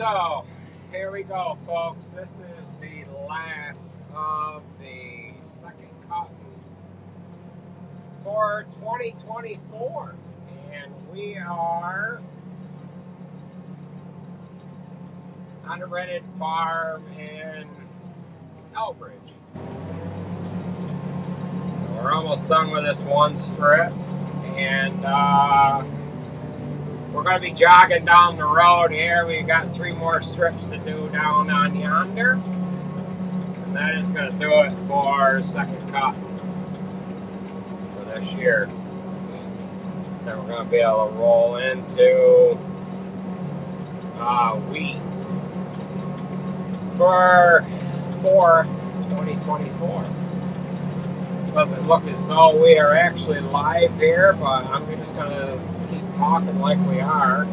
So, here we go, folks. This is the last of the second cotton for 2024. And we are on a rented farm in Elbridge. So we're almost done with this one strip. And we're going to be jogging down the road here. We've got 3 more strips to do down on yonder. And that is going to do it for second cotton for this year. Then we're going to be able to roll into wheat for 2024. Doesn't look as though we are actually live here, but I'm just going to keep talking like we are,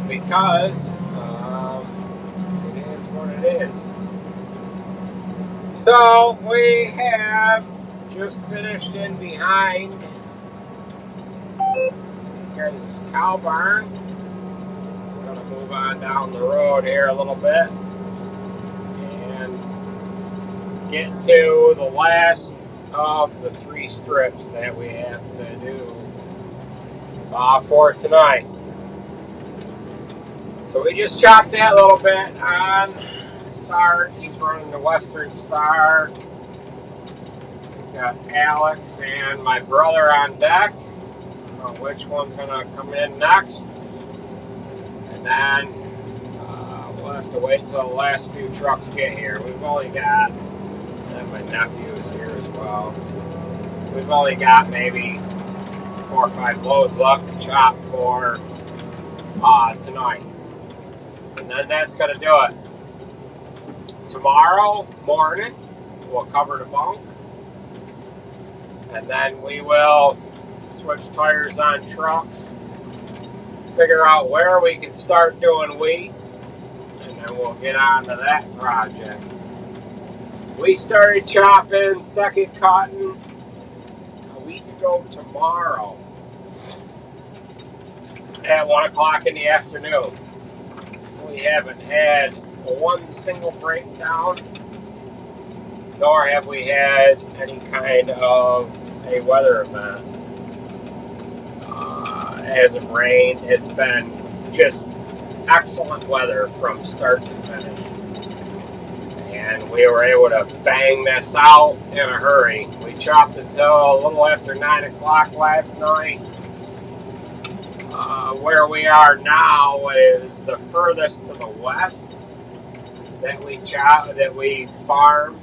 because it is what it is. So we have just finished in behind here's cow barn. We're going to move on down the road here a little bit and get to the last of the 3 strips that we have to do for tonight. So we just chopped that a little bit on Sarge. He's running the Western Star. We've got Alex and my brother on deck. Which one's going to come in next? And then we'll have to wait till the last few trucks get here. We've only got, and my nephew is here as well. We've only got maybe 4 or 5 loads left to chop for tonight. And then that's going to do it. Tomorrow morning, we'll cover the bunk. And then we will switch tires on trucks, figure out where we can start doing wheat, and then we'll get on to that project. We started chopping second cotton a week ago tomorrow at 1 o'clock in the afternoon. We haven't had one single breakdown, nor have we had any kind of a weather event. Hasn't rained. It's been just excellent weather from start to finish. And we were able to bang this out in a hurry. We chopped until a little after 9 o'clock last night. Where we are now is the furthest to the west that we farm.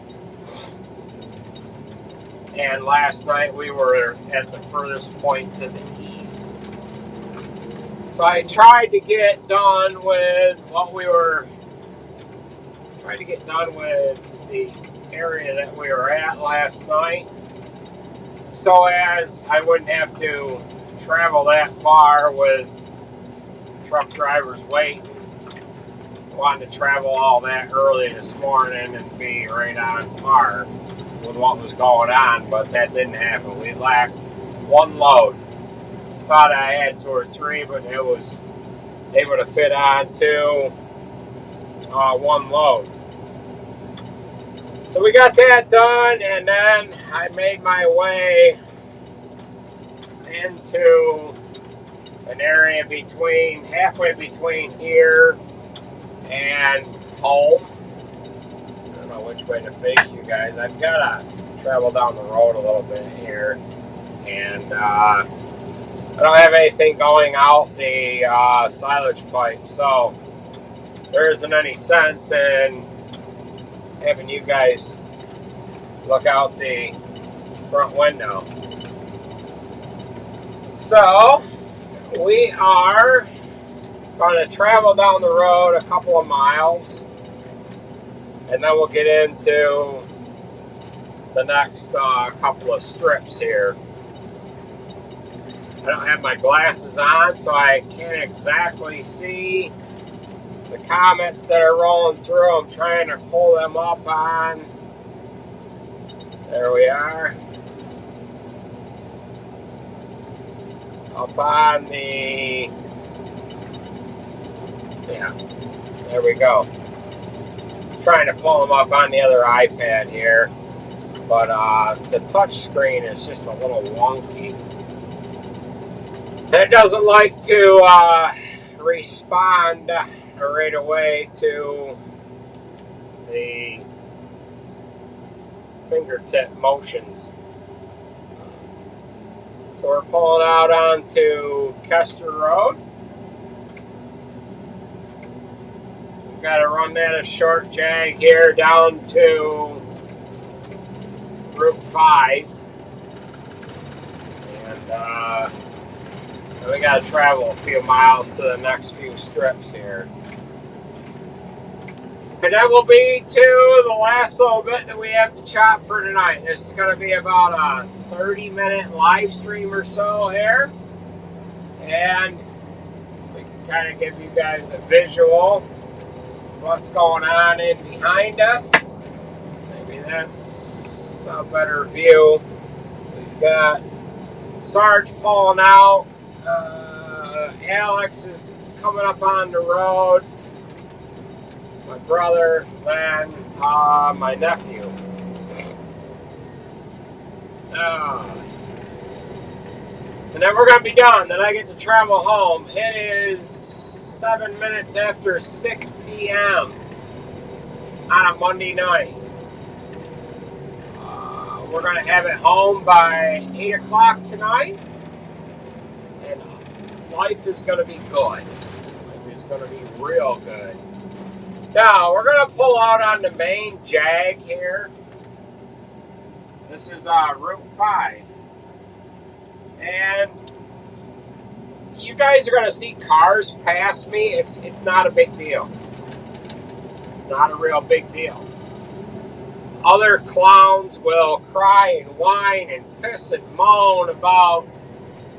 And last night we were at the furthest point to the east. So I tried to get done with the area that we were at last night, so as I wouldn't have to travel that far with truck drivers waiting. Wanted to travel all that early this morning and be right on par with what was going on, but that didn't happen. We lacked 1 load. Thought I had 2 or 3, but it was able to fit on to 1 load. So we got that done, and then I made my way into an area halfway between here and home. I don't know which way to face you guys. I've got to travel down the road a little bit here, and I don't have anything going out the silage pipe, so there isn't any sense in having you guys look out the front window. So we are going to travel down the road a couple of miles, and then we'll get into the next couple of strips here. I don't have my glasses on, so I can't exactly see the comments that are rolling through. I'm trying to pull them up on. There we are. Up on the Yeah, there we go. Trying to pull them up on the other iPad here, but the touch screen is just a little wonky. It doesn't like to respond right away to the fingertip motions. So we're pulling out onto Kester Road. We've got to run that a short jag here down to Route 5. And we got to travel a few miles to the next few strips here. And that will be to the last little bit that we have to chop for tonight. This is going to be about a 30-minute live stream or so here. And we can kind of give you guys a visual of what's going on in behind us. Maybe that's a better view. We've got Sarge pulling out. Alex is coming up on the road. My brother, then my nephew. And then we're going to be done. Then I get to travel home. It is 7 minutes after 6 p.m. on a Monday night. We're going to have it home by 8 o'clock tonight. And life is going to be good. Life is going to be real good. Now, we're going to pull out on the main jag here. This is Route 5. And you guys are going to see cars pass me. It's not a big deal. It's not a real big deal. Other clowns will cry and whine and piss and moan about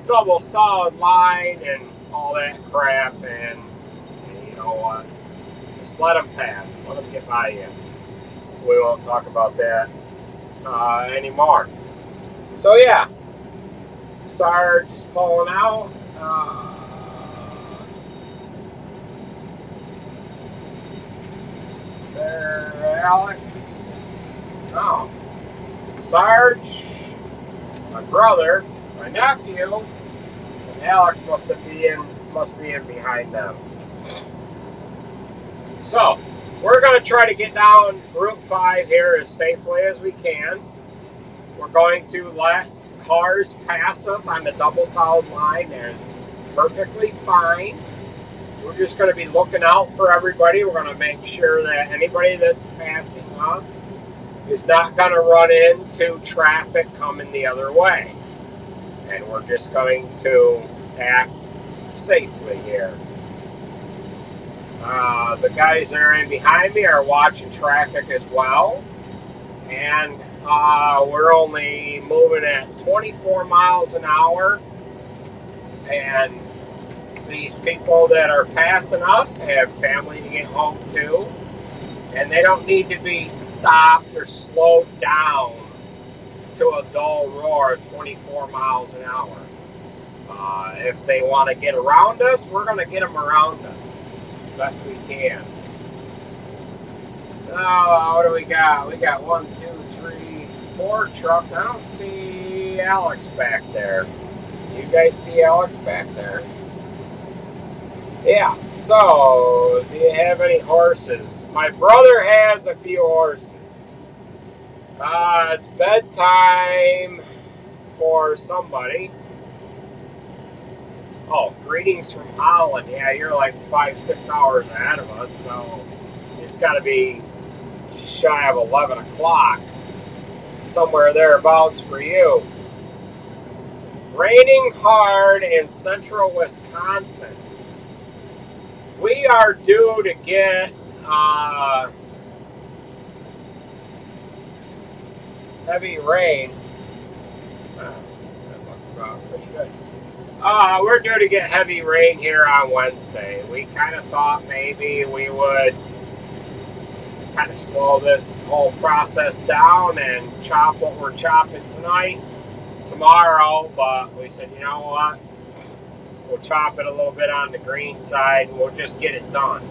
double solid line and all that crap. And you know what? Just let them pass. Let them get by you. We won't talk about that anymore. So yeah, Sarge is pulling out. There, Alex. No, Sarge, my brother, my nephew, and Alex must be in behind them. So, we're going to try to get down Route 5 here as safely as we can. We're going to let cars pass us on the double solid line. That's perfectly fine. We're just going to be looking out for everybody. We're going to make sure that anybody that's passing us is not going to run into traffic coming the other way. And we're just going to act safely here. The guys that are in behind me are watching traffic as well. And we're only moving at 24 miles an hour. And these people that are passing us have family to get home to. And they don't need to be stopped or slowed down to a dull roar at 24 miles an hour. If they want to get around us, we're going to get them around us as best we can. What do we got? We got 1, 2, 3, 4 trucks. I don't see Alex back there. You guys see Alex back there? Yeah, so do you have any horses? My brother has a few horses. It's bedtime for somebody. Oh, greetings from Holland. Yeah, you're like 5-6 hours ahead of us, so it's got to be shy of 11 o'clock. Somewhere thereabouts for you. Raining hard in central Wisconsin. We are due to get heavy rain. That looks pretty good. We're due to get heavy rain here on Wednesday. We kind of thought maybe we would kind of slow this whole process down and chop what we're chopping tomorrow, but we said, you know what? We'll chop it a little bit on the green side, and we'll just get it done.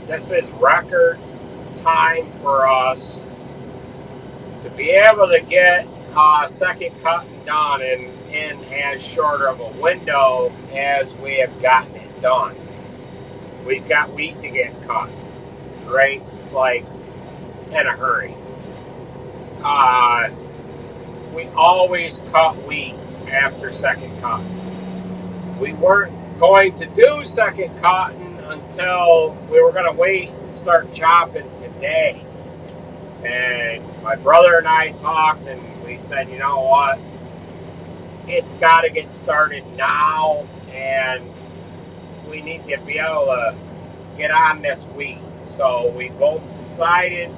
This is record time for us to be able to get second cutting done in as short of a window as we have gotten it done. We've got wheat to get cut, right? Like, in a hurry. We always cut wheat after second cut. We weren't going to do second cutting until we were going to wait and start chopping today. And my brother and I talked, and we said, you know what? It's got to get started now, and we need to be able to get on this wheat. So we both decided,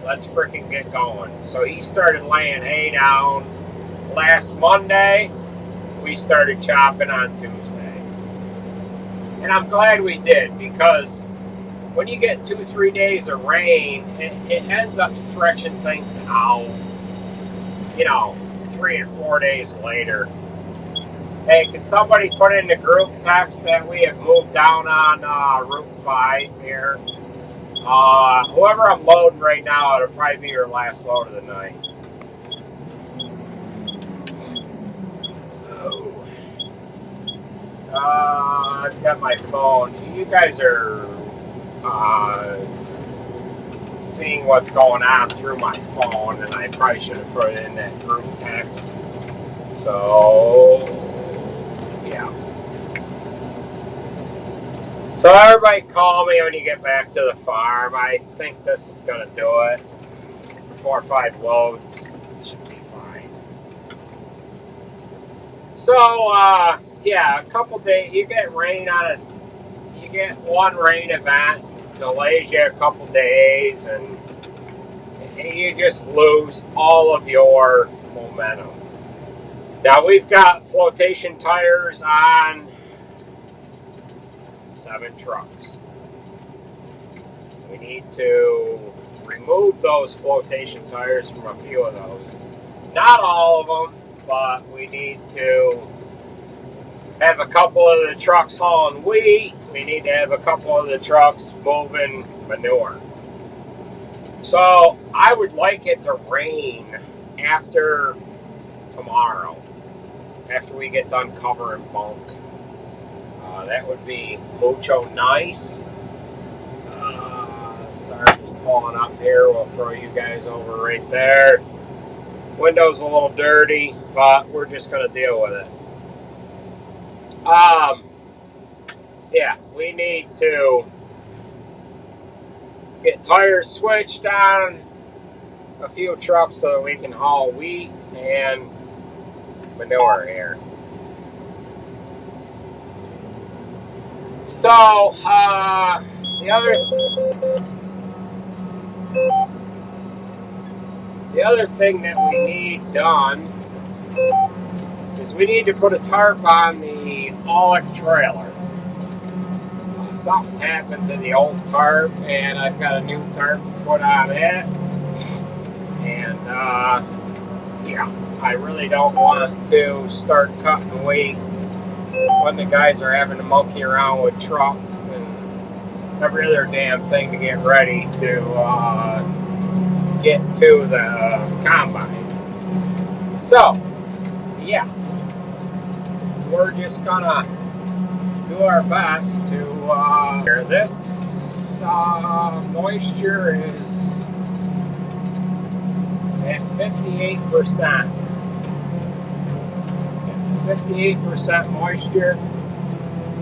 let's freaking get going. So he started laying hay down last Monday. We started chopping on Tuesday. And I'm glad we did, because when you get 2-3 days of rain, it ends up stretching things out, 3 or 4 days later. Hey, can somebody put in the group text that we have moved down on Route 5 here? Whoever I'm loading right now, it'll probably be your last load of the night. I've got my phone. You guys are seeing what's going on through my phone, and I probably should have put it in that group text. So, yeah. So everybody call me when you get back to the farm. I think this is going to do it. 4 or 5 loads should be fine. So, yeah, a couple days, you get rain on it. You get one rain event, delays you a couple days, and you just lose all of your momentum. Now we've got flotation tires on 7 trucks. We need to remove those flotation tires from a few of those. Not all of them, but we need to have a couple of the trucks hauling wheat. We need to have a couple of the trucks moving manure. So I would like it to rain after tomorrow, after we get done covering bunk. That would be mucho nice. Sorry, just pulling up here. We'll throw you guys over right there. Window's a little dirty, but we're just going to deal with it. Yeah, we need to get tires switched on a few trucks so that we can haul wheat and manure here. So, the other thing that we need done is we need to put a tarp on the Aulick trailer. Something happened to the old tarp, and I've got a new tarp to put on it. And, yeah, I really don't want to start cutting weight when the guys are having to monkey around with trucks and every other damn thing to get ready to get to the combine. So, yeah, we're just gonna do our best to this moisture is at 58%. 58% moisture.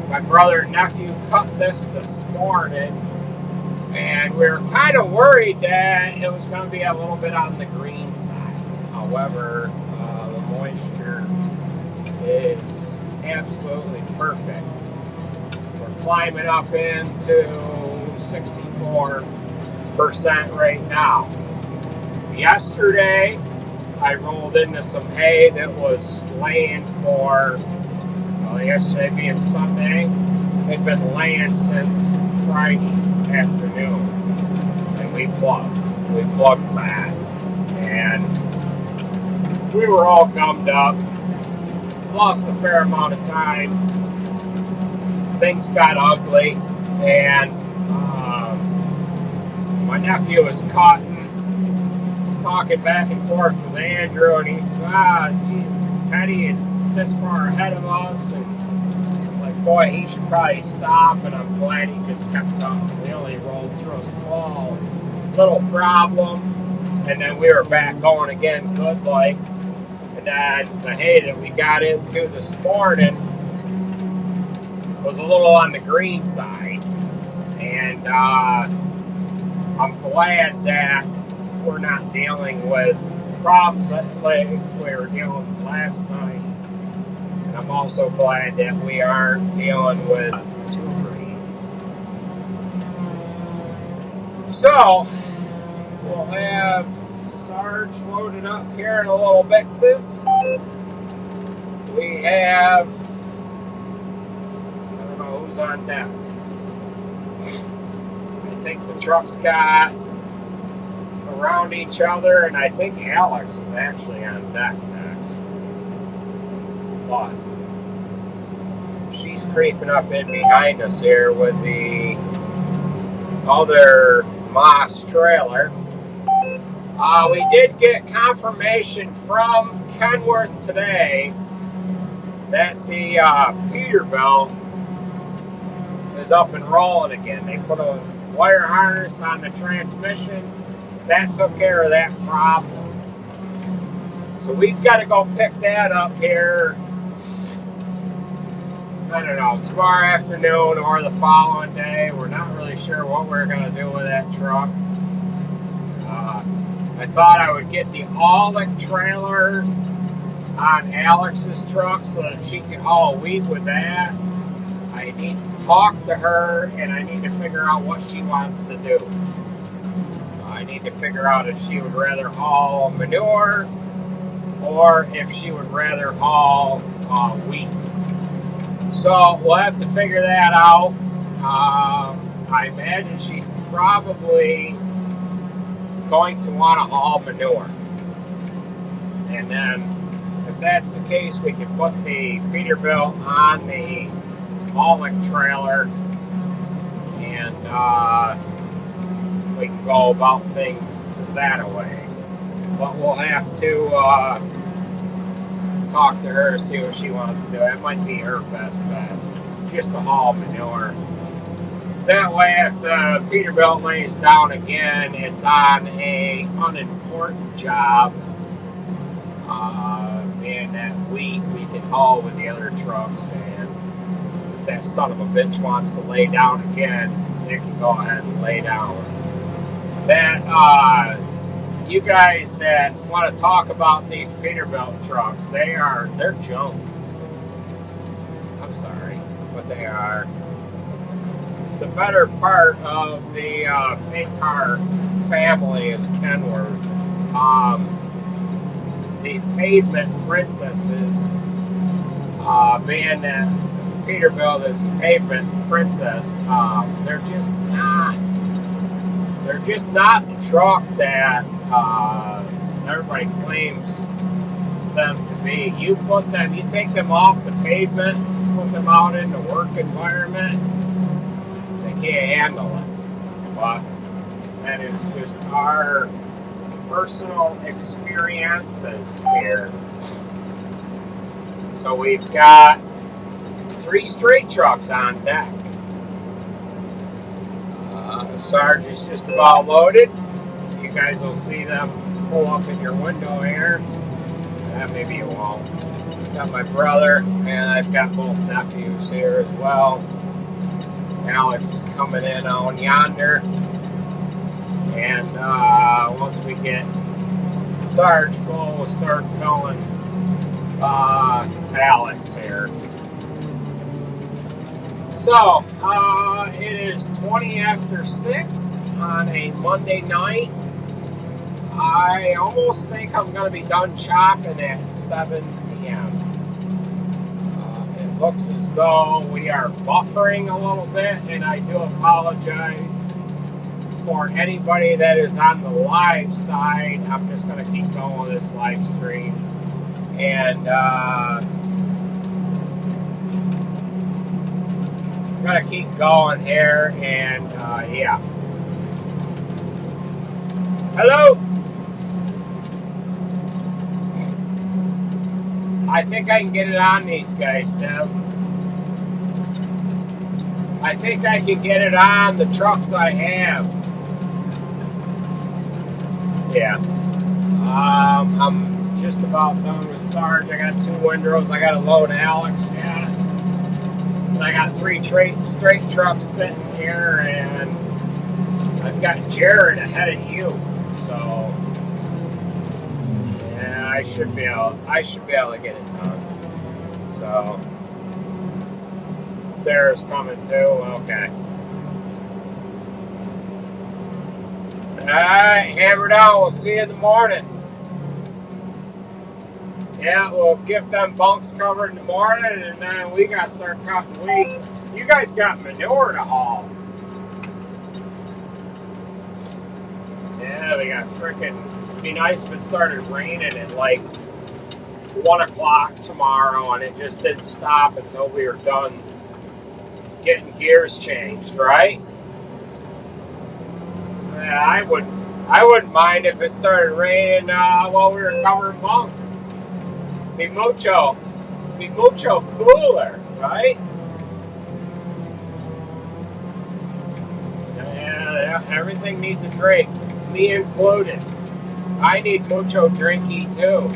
My brother and nephew cut this morning, and we were kind of worried that it was going to be a little bit on the green side. However, the moisture is absolutely perfect. We're climbing up into 64% right now. Yesterday, I rolled into some hay that was laying for, well, yesterday being Sunday, they'd been laying since Friday afternoon. And we plugged that. And we were all gummed up. lost a fair amount of time. Things got ugly, and my nephew was caught talking back and forth with Andrew, and he said, geez, Teddy is this far ahead of us, and like, boy, he should probably stop, and I'm glad he just kept up. We only rolled through a small little problem, and then we were back going again good like. And then the hay that we got into this morning was a little on the green side, and I'm glad that we're not dealing with problems like we were dealing with last night. And I'm also glad that we aren't dealing with too green. So, we'll have Sarge loaded up here in a little bit, sis. We have, I don't know who's on deck. I think the truck's got around each other, and I think Alex is actually on deck next. But she's creeping up in behind us here with the other Moss trailer. We did get confirmation from Kenworth today that the Peterbilt is up and rolling again. They put a wire harness on the transmission. That took care of that problem. So we've got to go pick that up here, I don't know, tomorrow afternoon or the following day. We're not really sure what we're going to do with that truck. I thought I would get the Aulick trailer on Alex's truck so that she can haul wheat with that. I need to talk to her, and I need to figure out what she wants to do. I need to figure out if she would rather haul manure or if she would rather haul wheat. So we'll have to figure that out. I imagine she's probably going to want to haul manure. And then if that's the case, we can put the Peterbilt on the Aulick trailer, and we can go about things that way. But we'll have to talk to her, see what she wants to do. That might be her best bet, just to haul manure. That way, if the Peterbilt lays down again, it's on a unimportant job, and that we can haul with the other trucks. And if that son of a bitch wants to lay down again, it can go ahead and lay down. That you guys that want to talk about these Peterbilt trucks, they're junk. I'm sorry, but they are. The better part of the paint car family is Kenworth. The pavement princesses, being that Peterbilt is a pavement princess, they're just not the truck that everybody claims them to be. You take them off the pavement, put them out in the work environment, they can't handle it. But that is just our personal experiences here. So we've got 3 straight trucks on deck. Sarge is just about loaded. You guys will see them pull up in your window here. Maybe you won't. Got my brother, and I've got both nephews here as well. Alex is coming in on yonder. And once we get Sarge full, we'll start filling Alex here. So, it is 20 after 6 on a Monday night. I almost think I'm going to be done chopping at 7 p.m. It looks as though we are buffering a little bit, and I do apologize for anybody that is on the live side. I'm just going to keep going with this live stream. And gonna keep going here, and yeah. Hello. I think I can get it on these guys, Tim. I think I can get it on the trucks I have. Yeah. I'm just about done with Sarge. I got 2 windrows. I got to load Alex. Yeah. And I got 3 straight trucks sitting here, and I've got Jared ahead of you. So yeah, I should be able to get it done. So Sarah's coming too. Okay. Alright, hammer down. We'll see you in the morning. Yeah, we'll get them bunks covered in the morning, and then we got to start cutting wheat. You guys got manure to haul. Yeah, we got frickin'. It'd be nice if it started raining at like 1 o'clock tomorrow, and it just didn't stop until we were done getting gears changed, right? Yeah, I wouldn't mind if it started raining while we were covering bunk. Be mucho cooler, right? Yeah, everything needs a drink, me included. I need mucho drinky too.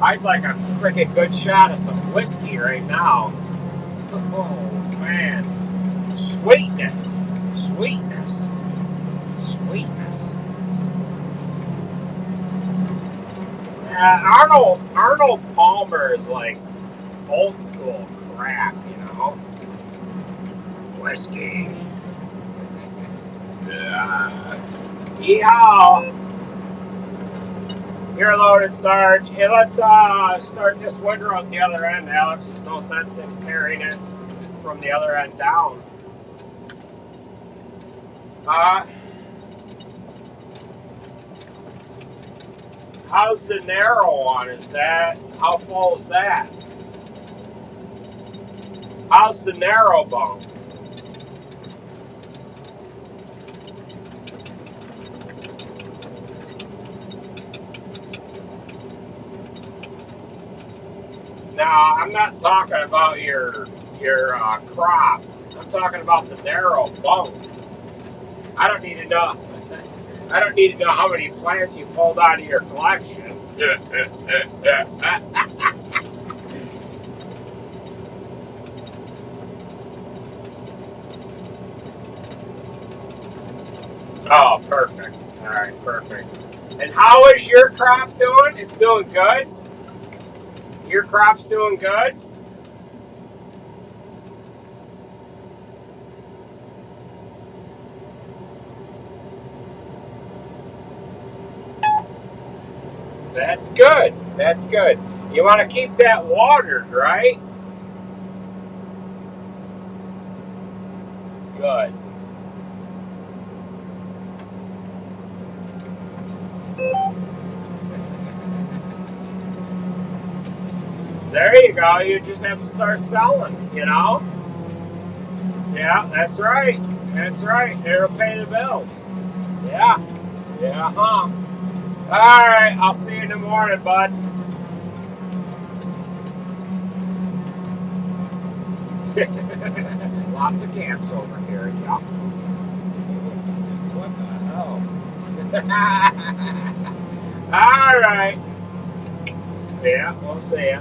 I'd like a freaking good shot of some whiskey right now. Oh man, sweetness. Arnold Palmer is like old school crap, you know. Whiskey. Yeehaw! You're loaded, Sarge. Hey, let's start this windrow at the other end, Alex. There's no sense in carrying it from the other end down. How's the narrow one? How full is that? How's the narrow bunk? Now, I'm not talking about your crop. I'm talking about the narrow bunk. I don't need to know how many plants you pulled out of your collection. Oh, perfect. All right, perfect. And how is your crop doing? It's doing good? Your crop's doing good? That's good. That's good. You want to keep that watered, right? Good. There you go. You just have to start selling, you know? Yeah, that's right. That's right. It'll pay the bills. Yeah. Yeah, huh? All right, I'll see you in the morning, bud. Lots of camps over here, yeah. What the hell? All right. Yeah, we'll see ya.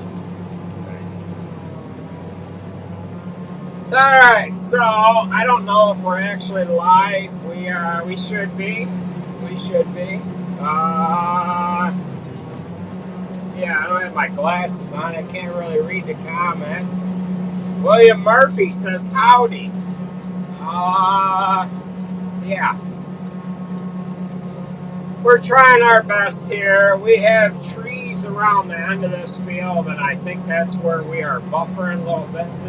All right, so I don't know if we're actually live. We should be. We should be. Yeah, I don't have my glasses on. I can't really read the comments. William Murphy says howdy. Yeah. We're trying our best here. We have trees around the end of this field, and I think that's where we are buffering little bits.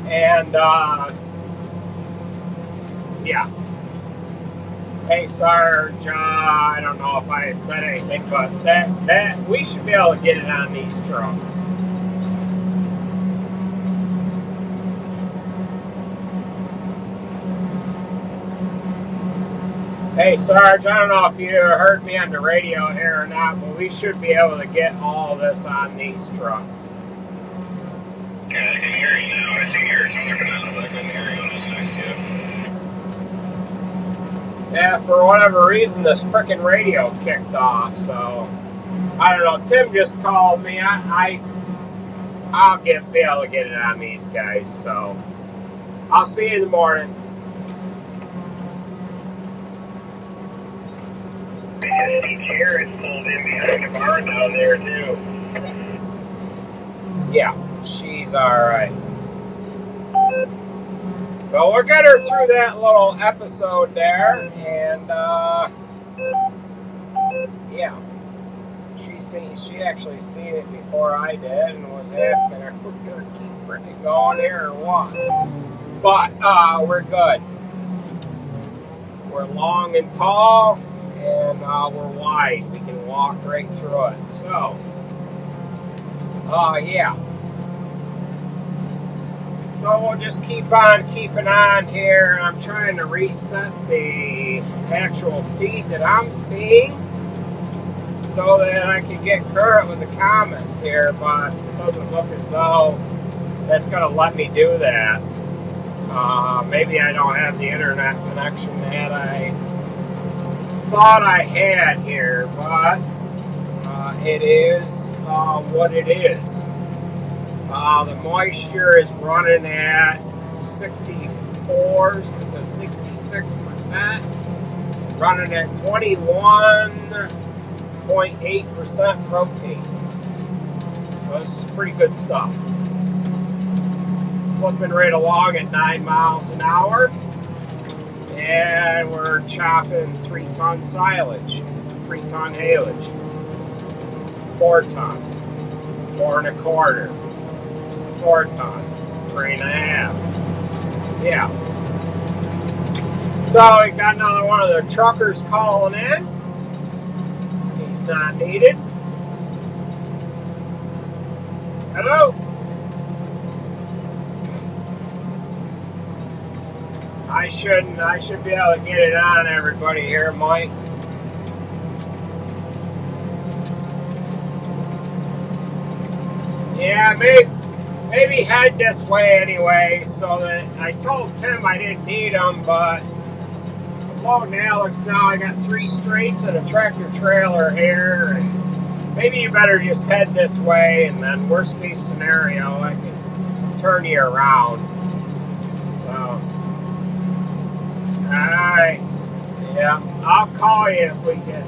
And, yeah. Hey, Sarge, I don't know if I had said anything, but that we should be able to get it on these trucks. Hey Sarge, I don't know if you heard me on the radio here or not, but we should be able to get all of this on these trucks. Yeah, I can hear you now. I see yours looking at it. I couldn't hear you on this next. Yeah, for whatever reason, this frickin' radio kicked off, so I don't know. Tim just called me. I'll be able to get it on these guys, so I'll see you in the morning. I see Jared's pulled in behind the bar down there, too. Yeah, she's alright. So we'll get her through that little episode there, and yeah, she actually seen it before I did, and was asking her, "We're gonna keep freaking going here or what?" But we're good. We're long and tall, and we're wide. We can walk right through it. So, yeah. So we'll just keep on keeping on here. I'm trying to reset the actual feed that I'm seeing so that I can get current with the comments here, but it doesn't look as though that's going to let me do that. Maybe I don't have the internet connection that I thought I had here, but it is what it is. The moisture is running at 64 to 66%, running at 21.8% protein. So this is pretty good stuff. Flipping right along at 9 miles an hour, and we're chopping 3-ton silage, 3-ton haylage, 4-ton, 4 1/4. 4-ton, 3 1/2. Yeah. So we got another one of the truckers calling in. He's not needed. Hello. I should be able to get it on everybody here, Mike. Yeah, maybe head this way anyway, so that I told Tim I didn't need them, but I'm loading Alex now. I got 3 straights and a tractor trailer here, and maybe you better just head this way, and then worst case scenario, I can turn you around. So, alright, yeah, I'll call you if we get.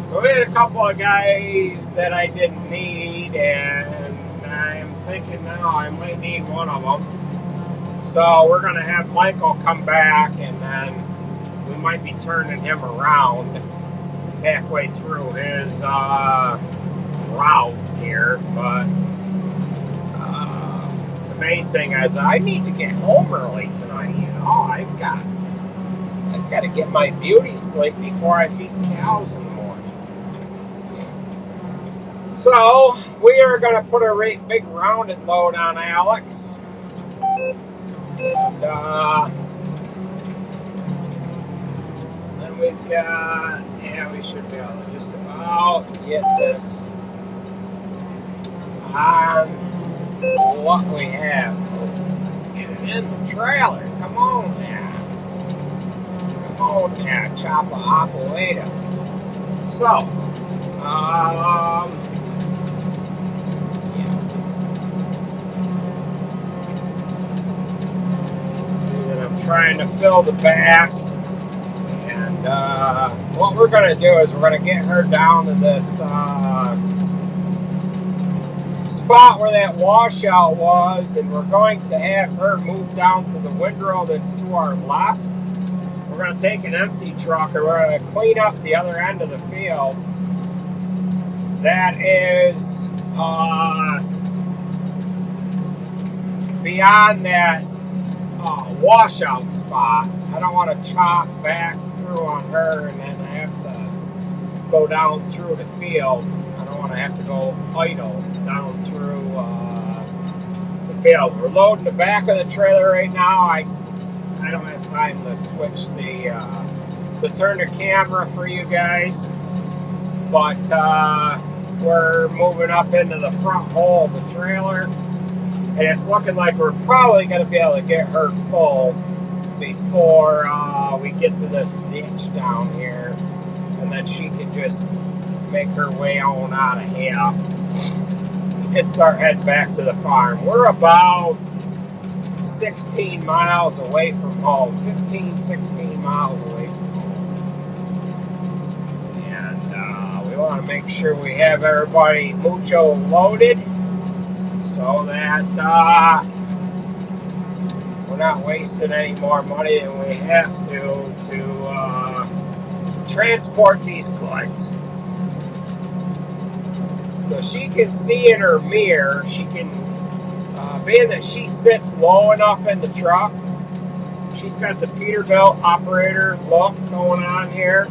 So we had a couple of guys that I didn't need, and I'm thinking now I might need one of them. So we're going to have Michael come back, and then we might be turning him around halfway through his route here. But the main thing is I need to get home early tonight. You know, I've got to get my beauty sleep before I feed cows in the morning. So, we are going to put a big rounded load on Alex. And then we've got, yeah, we should be able to just about get this on what we have. Get it in the trailer. Come on now. Come on now, chopper operator. So, trying to fill the back, and what we're going to do is we're going to get her down to this spot where that washout was, and we're going to have her move down to the windrow that's to our left. We're going to take an empty truck, and we're going to clean up the other end of the field that is beyond that washout spot. I don't want to chop back through on her and then have to go down through the field. I don't want to have to go idle down through the field. We're loading the back of the trailer right now. I I don't have time to switch to turn the camera for you guys, but we're moving up into the front hole of the trailer, and it's looking like we're probably going to be able to get her full before we get to this ditch down here, and then she can just make her way on out of here and start heading back to the farm. We're about 16 miles away from home, 15, 16 miles away from home. And we want to make sure we have everybody mucho loaded so that we're not wasting any more money than we have to transport these goods. So she can see in her mirror, she can, being that she sits low enough in the truck, she's got the Peterbilt operator look going on here.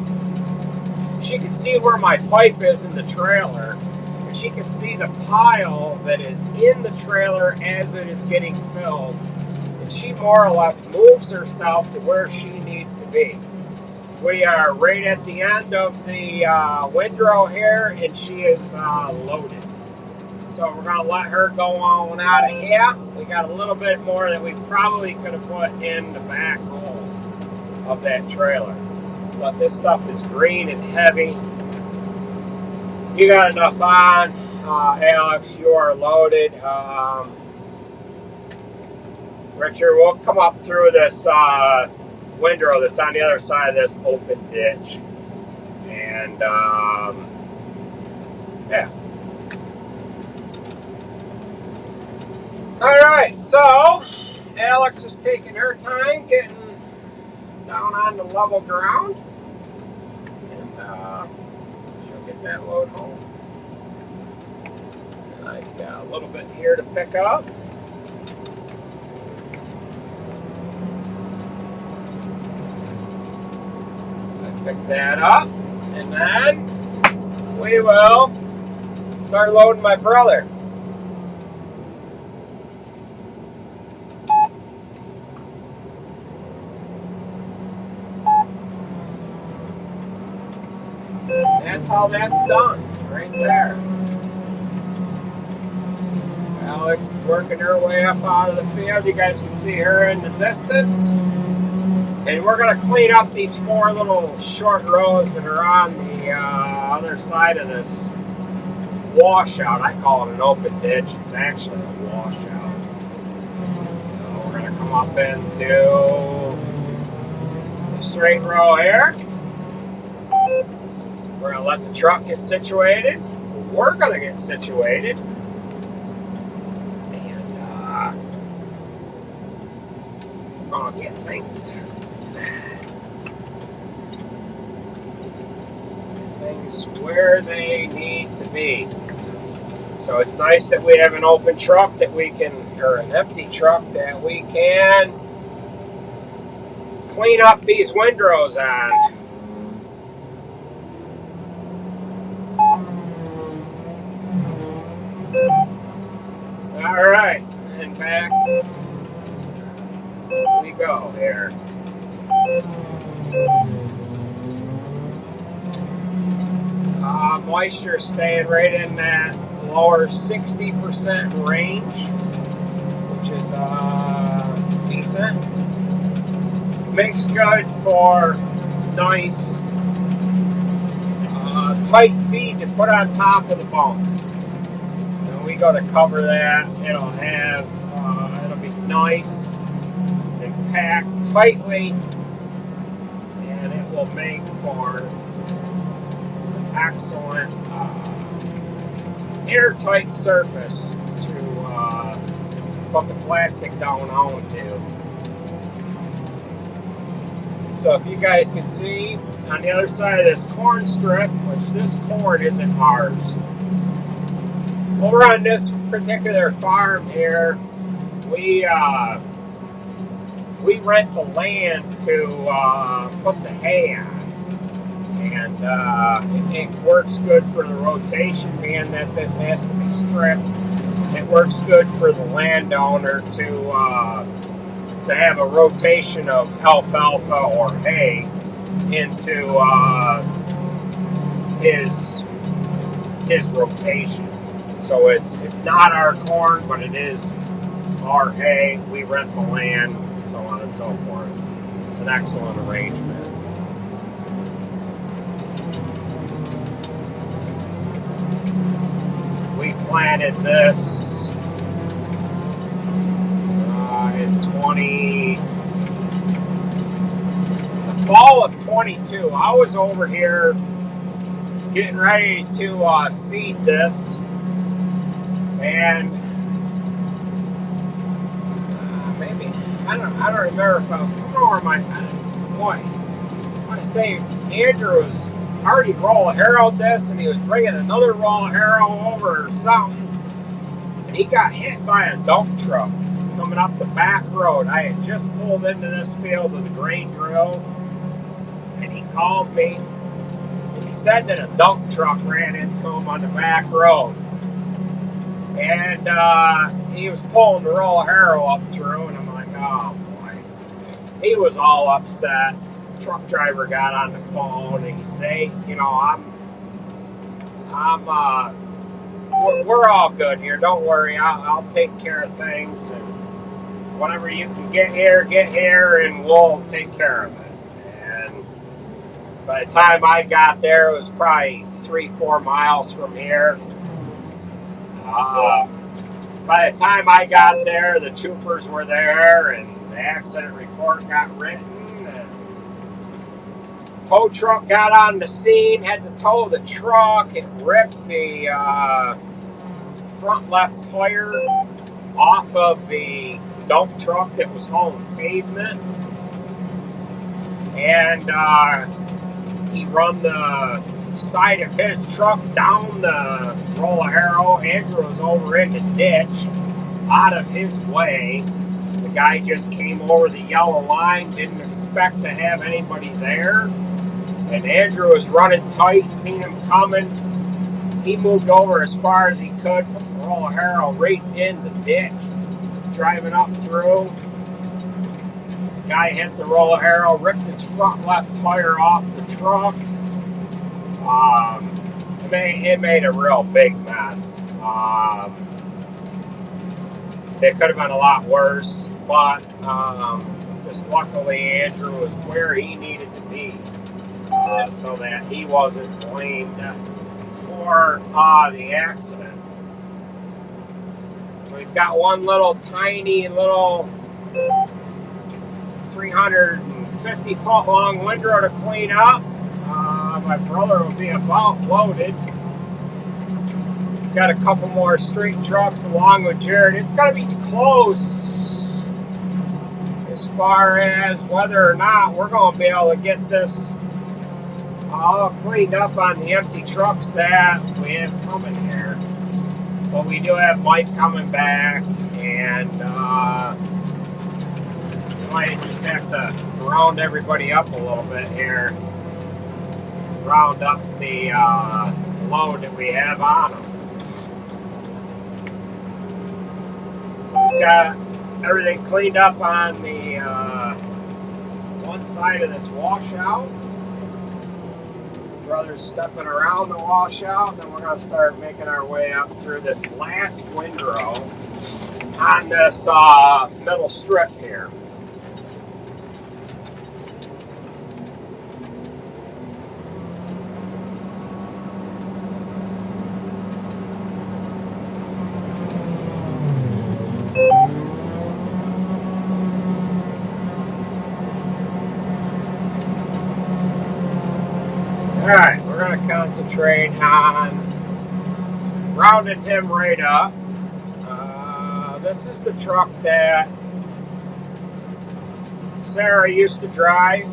She can see where my pipe is in the trailer, and she can see the pile that is in the trailer as it is getting filled. And she more or less moves herself to where she needs to be. We are right at the end of the windrow here, and she is loaded. So we're going to let her go on out of here. We got a little bit more that we probably could have put in the back hole of that trailer. But this stuff is green and heavy. You got enough on, Alex. You are loaded. Richard, we'll come up through this windrow that's on the other side of this open ditch. And, yeah. Alright, so Alex is taking her time getting down on the level ground. And she'll get that load home. And I've got a little bit here to pick up. Pick that up, and then we will start loading my brother. That's how that's done, right there. Alex is working her way up out of the field. You guys can see her in the distance. And we're going to clean up these 4 little short rows that are on the other side of this washout. I call it an open ditch. It's actually a washout. So we're going to come up into the straight row here. We're going to let the truck get situated. We're going to get situated. And we're going to get things where they need to be. So it's nice that we have an open truck that we can, or an empty truck that we can clean up these windrows on. All right, and back we go here. Moisture staying right in that lower 60% range, which is decent. Makes good for nice tight feed to put on top of the bunk. When we go to cover that, it'll have it'll be nice and packed tightly, and it will make for excellent airtight surface to put the plastic down onto. So if you guys can see on the other side of this corn strip, which this corn isn't ours, over on this particular farm here, we rent the land to put the hay on. And it works good for the rotation, being that this has to be stripped. It works good for the landowner to to have a rotation of alfalfa or hay into his rotation. So it's not our corn, but it is our hay. We rent the land, so on and so forth. It's an excellent arrangement. We planted this in the fall of 22. I was over here getting ready to seed this, and maybe I don't remember if I was coming over my boy. I want to say Andrew was already roll harrowed this, and he was bringing another roll harrow over or something, and he got hit by a dump truck coming up the back road. I had just pulled into this field with a grain drill, and he called me, and he said that a dump truck ran into him on the back road, and he was pulling the roll harrow up through, and I'm like, oh boy. He was all upset. Truck driver got on the phone, and he said, you know, we're all good here. Don't worry. I'll take care of things, and whatever you can get here, and we'll take care of it. And by the time I got there, it was probably 3-4 miles from here. By the time I got there, the troopers were there, and the accident report got written. Tow truck got on the scene, had to tow the truck. It ripped the front left tire off of the dump truck that was hauling pavement. And he run the side of his truck down the roll of harrow. Andrew was over in the ditch, out of his way. The guy just came over the yellow line, didn't expect to have anybody there. And Andrew was running tight, seen him coming. He moved over as far as he could, put the roll of harrow right in the ditch, driving up through. The guy hit the roll of harrow, ripped his front left tire off the truck. It made a real big mess. It could have been a lot worse, but just luckily Andrew was where he needed to be. So that he wasn't blamed for the accident. So we've got one little tiny little 350 foot long windrow to clean up. My brother will be about loaded. Got a couple more street trucks along with Jared. It's going to be close as far as whether or not we're going to be able to get this all cleaned up on the empty trucks that we have coming here. But we do have Mike coming back, and we might just have to round everybody up a little bit here. Round up the load that we have on them. So we've got everything cleaned up on the one side of this washout. Brother's stepping around the washout, then we're going to start making our way up through this last windrow on this middle strip here. Alright, we're going to concentrate on rounding him right up. This is the truck that Sarah used to drive.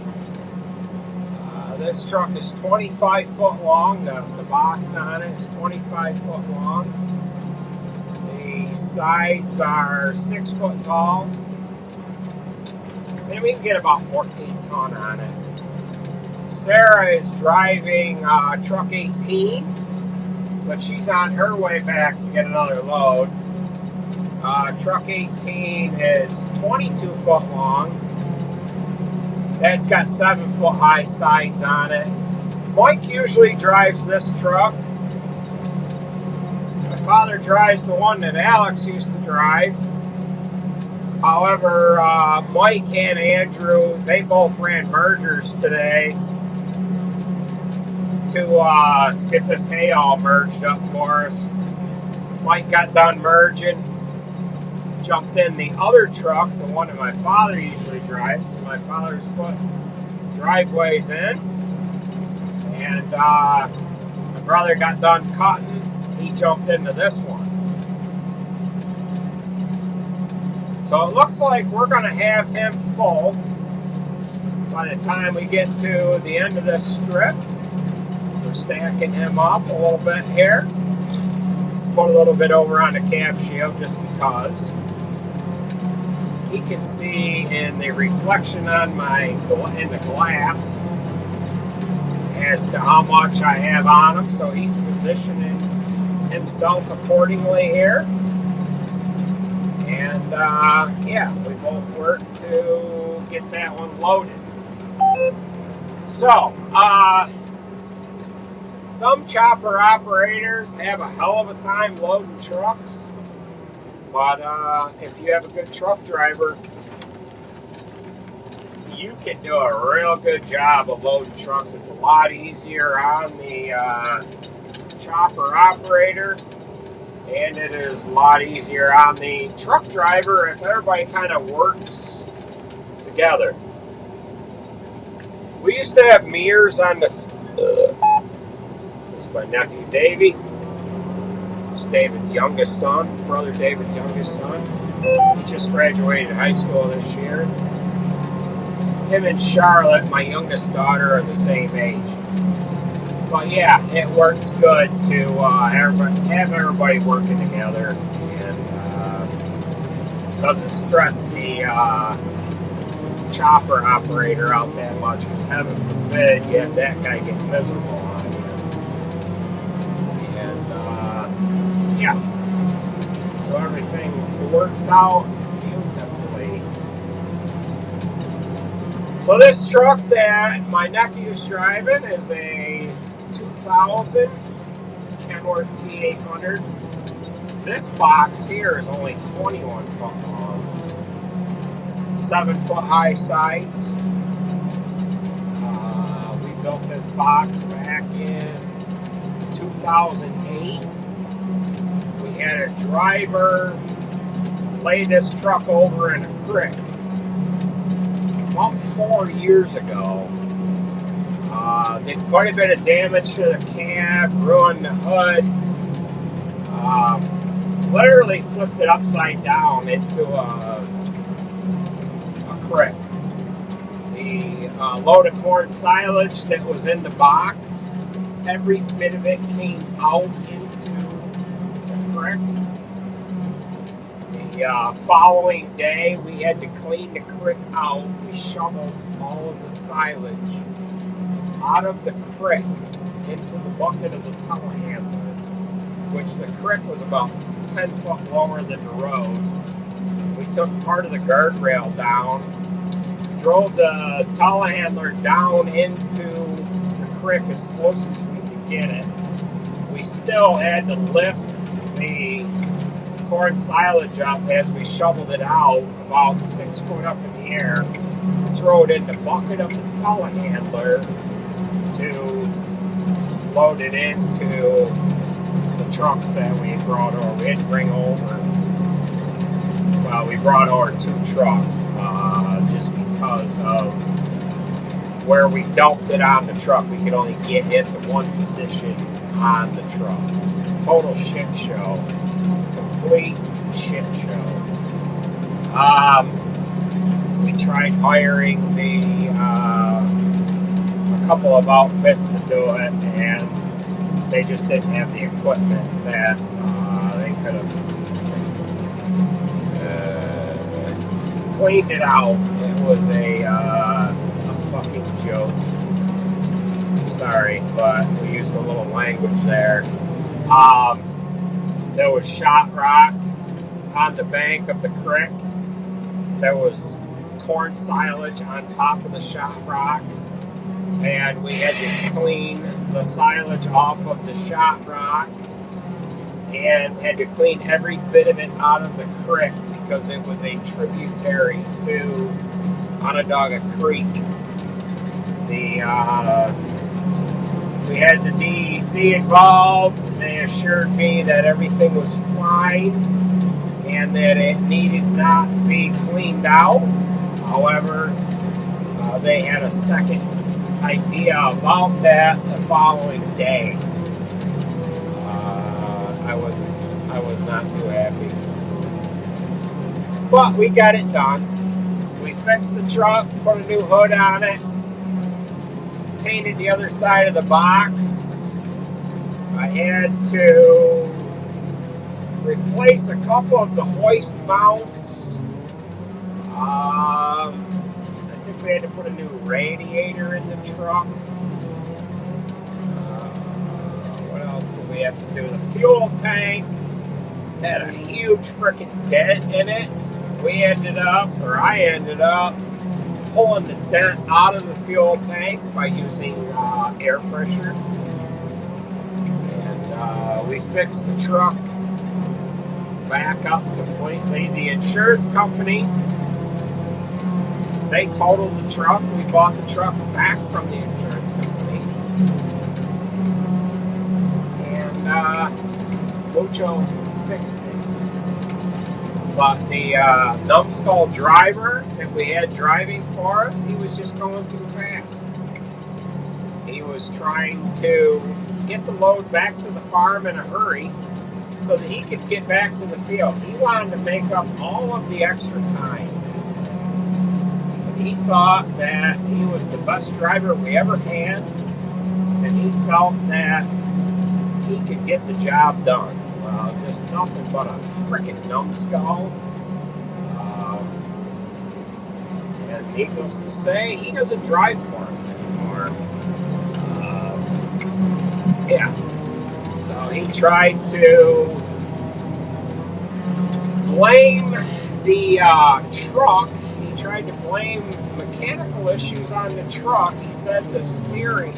This truck is 25 foot long. The box on it is 25 foot long. The sides are 6 foot tall. And we can get about 14 ton on it. Sarah is driving truck 18, but she's on her way back to get another load. Truck 18 is 22 foot long. That's got 7 foot high sides on it. Mike usually drives this truck. My father drives the one that Alex used to drive. However, Mike and Andrew, they both ran mergers today to get this hay all merged up for us. Mike got done merging, jumped in the other truck, the one that my father usually drives, because my father's put driveways in. And my brother got done cutting, he jumped into this one. So it looks like we're going to have him full by the time we get to the end of this strip. We're stacking him up a little bit here. Put a little bit over on the cab shield just because. He can see in the reflection on in the glass as to how much I have on him. So he's positioning himself accordingly here. And yeah, we both worked to get that one loaded. So, some chopper operators have a hell of a time loading trucks. But if you have a good truck driver, you can do a real good job of loading trucks. It's a lot easier on the chopper operator. And it is a lot easier on the truck driver if everybody kind of works together. We used to have mirrors on this. This is my nephew Davey. It's David's youngest son, brother David's youngest son. He just graduated high school this year. Him and Charlotte, my youngest daughter, are the same age. But yeah, it works good to have everybody working together, and doesn't stress the chopper operator out that much, because heaven forbid you have that guy get miserable on you. And yeah, so everything works out beautifully. So this truck that my nephew's driving is a 2000 Kenworth T800. This box here is only 21 foot long, 7 foot high sides. We built this box back in 2008. We had a driver lay this truck over in a creek about 4 years ago. Did quite a bit of damage to the cab, ruined the hood, literally flipped it upside down into a creek. The load of corn silage that was in the box, every bit of it came out into the creek. The following day, we had to clean the creek out. We shoveled all of the silage out of the creek into the bucket of the telehandler, which the creek was about 10 foot lower than the road. We took part of the guardrail down, drove the telehandler down into the creek as close as we could get it. We still had to lift the corn silage up as we shoveled it out about 6 foot up in the air, throw it in the bucket of the telehandler to load it into the trucks that we had brought over. We had to bring over, well, we brought over 2 trucks just because of where we dumped it on the truck. We could only get it to one position on the truck. Total shit show. Complete shit show. We tried hiring a couple of outfits to do it, and they just didn't have the equipment that they could have cleaned it out. It was a fucking joke. Sorry, but we used a little language there. There was shot rock on the bank of the creek. There was corn silage on top of the shot rock, and we had to clean the silage off of the shot rock and had to clean every bit of it out of the creek because it was a tributary to Onondaga Creek. We had the DEC involved. They assured me that everything was fine and that it needed not be cleaned out. However, they had a second idea about that the following day. I was not too happy. But we got it done. We fixed the truck, put a new hood on it, painted the other side of the box. I had to replace a couple of the hoist mounts. I think we had to put a new radiator in the truck. What else did we have to do? The fuel tank had a huge freaking dent in it. I ended up pulling the dent out of the fuel tank by using air pressure. And we fixed the truck back up completely. The insurance company, they totaled the truck. We bought the truck back from the insurance company. And Mucho fixed it. But the numbskull driver that we had driving for us, he was just going too fast. He was trying to get the load back to the farm in a hurry so that he could get back to the field. He wanted to make up all of the extra time. And he thought that he was the best driver we ever had, and he felt that he could get the job done. Just nothing but a freaking numbskull. And needless to say, he doesn't drive for us anymore. Yeah. So he tried to blame the truck. He tried to blame mechanical issues on the truck. He said the steering.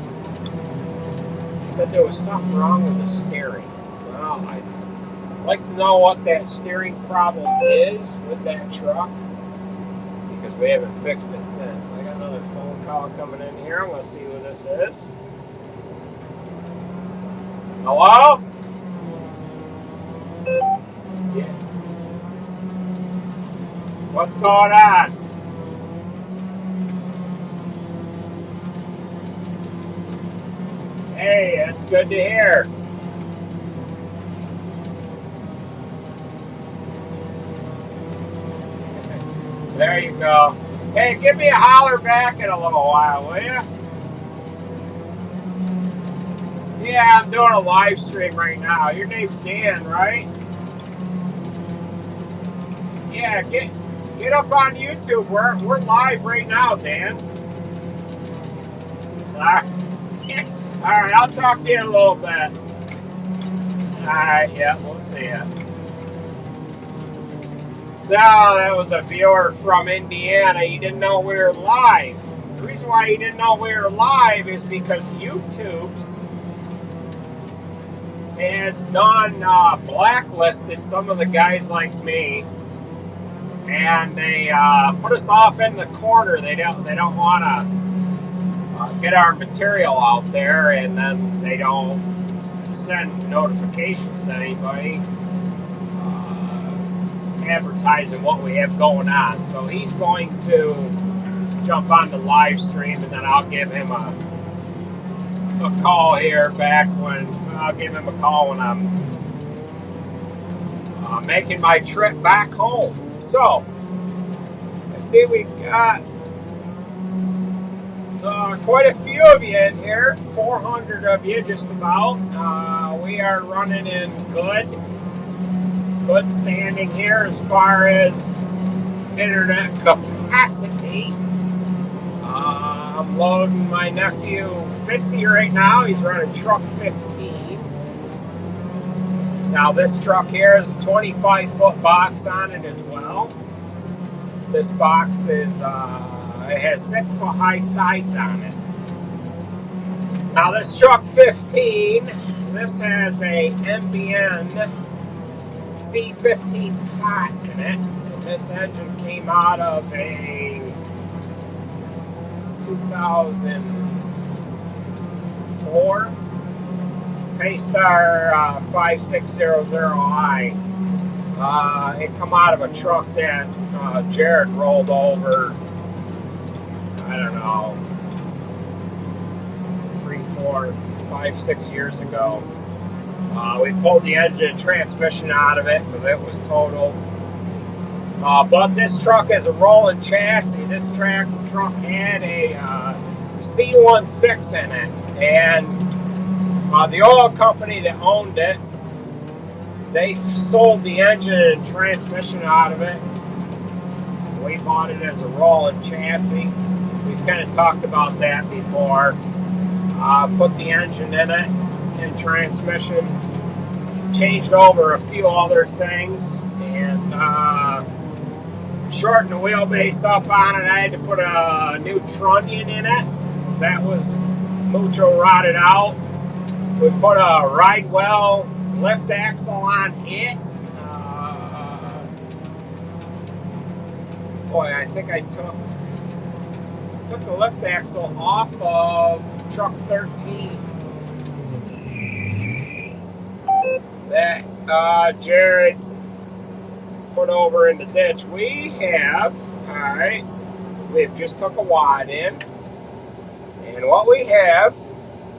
He said there was something wrong with the steering. Well, I'd like to know what that steering problem is with that truck, because we haven't fixed it since. I got another phone call coming in here. I'm going to see who this is. Hello? Yeah. What's going on? Hey, that's good to hear. There you go. Hey, give me a holler back in a little while, will you? Yeah, I'm doing a live stream right now. Your name's Dan, right? Yeah, get up on YouTube. We're live right now, Dan. All right, I'll talk to you in a little bit. All right, yeah, we'll see ya. No, that was a viewer from Indiana. He didn't know we were live. The reason why he didn't know we were live is because YouTube's has done blacklisted some of the guys like me, and they put us off in the corner. They don't want to get our material out there, and then they don't send notifications to anybody advertising what we have going on. So he's going to jump on the live stream, and then I'll give him a call here back when I'll give him a call when I'm making my trip back home. So I see we've got quite a few of you in here, 400 of you just about. We are running in good standing here as far as internet capacity. I'm loading my nephew Fitzy right now. He's running truck 15. Now this truck here is a 25-foot box on it as well. This box is, it has 6-foot high sides on it. Now this truck 15, this has a MBN C15 pot in it. And this engine came out of a 2004 Paystar 5600i. It come out of a truck that Jared rolled over, I don't know, 3, 4, 5, 6 years ago. We pulled the engine and transmission out of it because it was totaled. But this truck is a rolling chassis. This truck had a C16 in it, and the oil company that owned it, they sold the engine and transmission out of it. We bought it as a rolling chassis. We've kind of talked about that before. Put the engine in it and transmission, changed over a few other things, and shortened the wheelbase up on it. I had to put a new trunnion in it because that was mucho rotted out. We put a ride well lift axle on it. Boy, I think I took the lift axle off of truck 13. That Jared put over in the ditch. We have just took a wad in, and what we have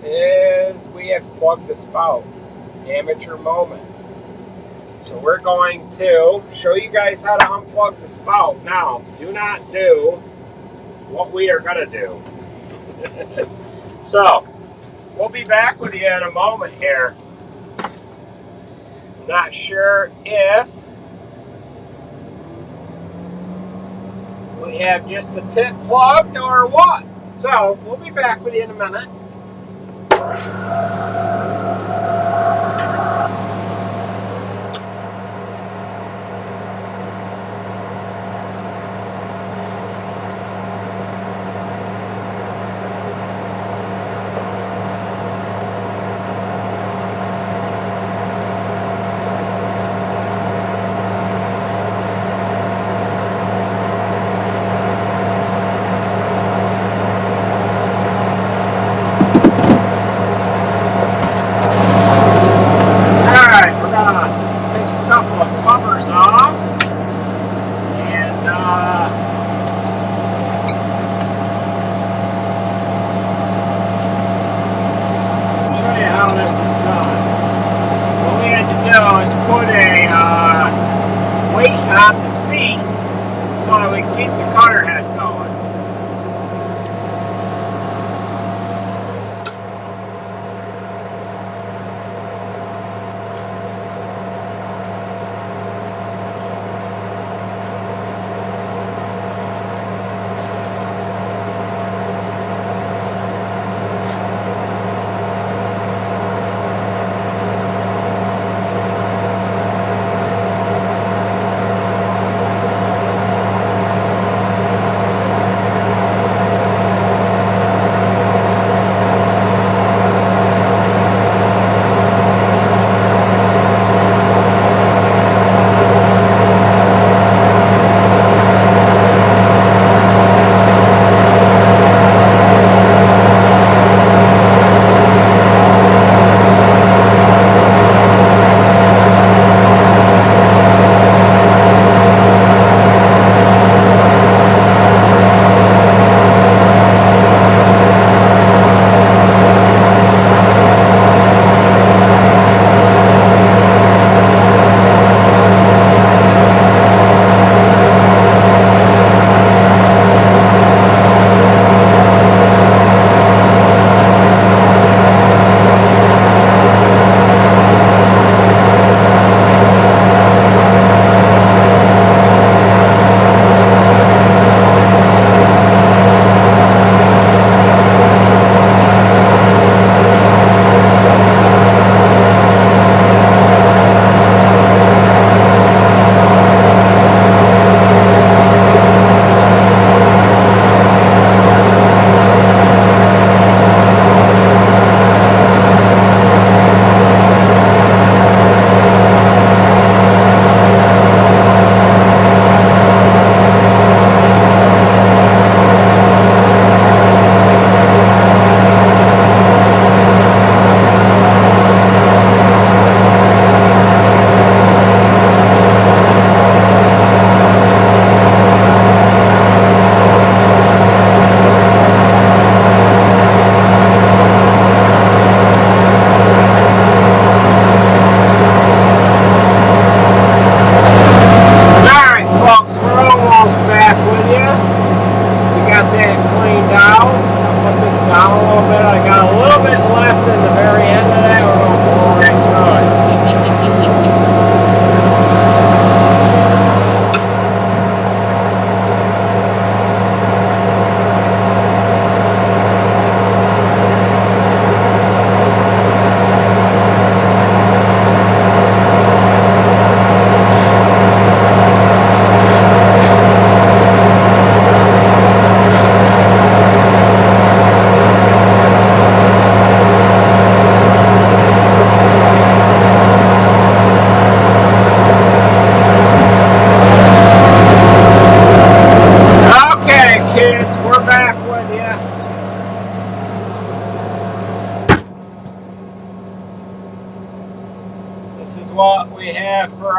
is we have plugged the spout. Amateur moment. So we're going to show you guys how to unplug the spout. Now, do not do what we are going to do. So, we'll be back with you in a moment here. Not sure if we have just the tip plugged or what. So, we'll be back with you in a minute.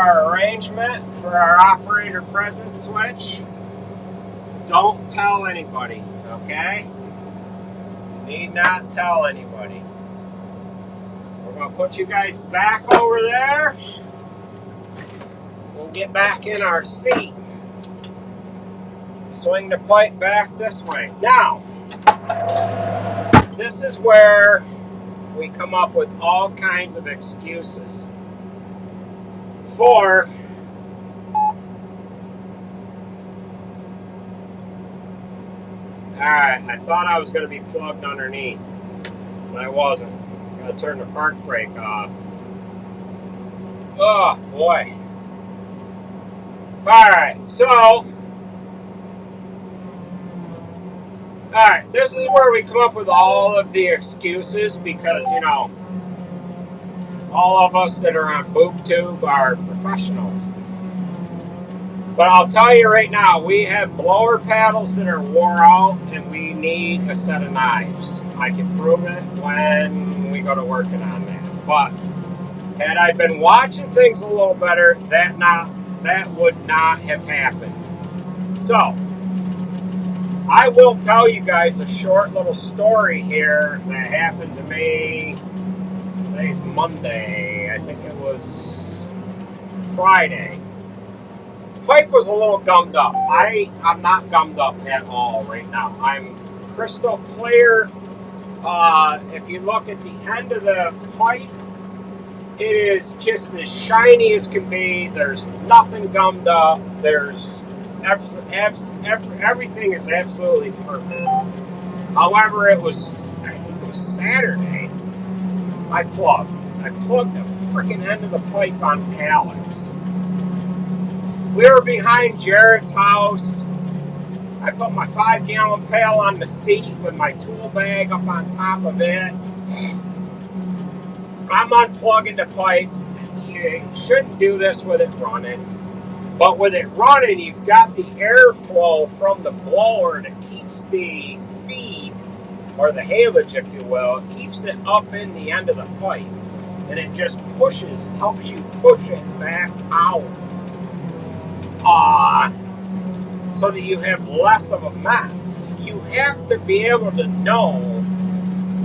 our arrangement for our operator presence switch. Don't tell anybody, okay? Need not tell anybody. We're going to put you guys back over there. We'll get back in our seat. Swing the pipe back this way. Now, this is where we come up with all kinds of excuses for alright, I thought I was going to be plugged underneath, but I wasn't. Gotta turn the park brake off. Oh boy. Alright, so alright, this is where we come up with all of the excuses because, you know, all of us that are on BoobTube are professionals. But I'll tell you right now, we have blower paddles that are wore out and we need a set of knives. I can prove it when we go to working on that. But had I been watching things a little better, that would not have happened. So, I will tell you guys a short little story here that happened to me. Today's Monday. I think it was Friday. Pipe was a little gummed up. I'm not gummed up at all right now. I'm crystal clear. If you look at the end of the pipe, it is just as shiny as can be. There's nothing gummed up. There's everything is absolutely perfect. However, I think it was Saturday. I plugged the freaking end of the pipe on Alex. We were behind Jared's house. I put my 5-gallon pail on the seat with my tool bag up on top of it. I'm unplugging the pipe. You shouldn't do this with it running. But with it running, you've got the airflow from the blower that keeps the feed, or the haylage, if you will, it keeps it up in the end of the pipe. And it just helps you push it back out. So that you have less of a mess. You have to be able to know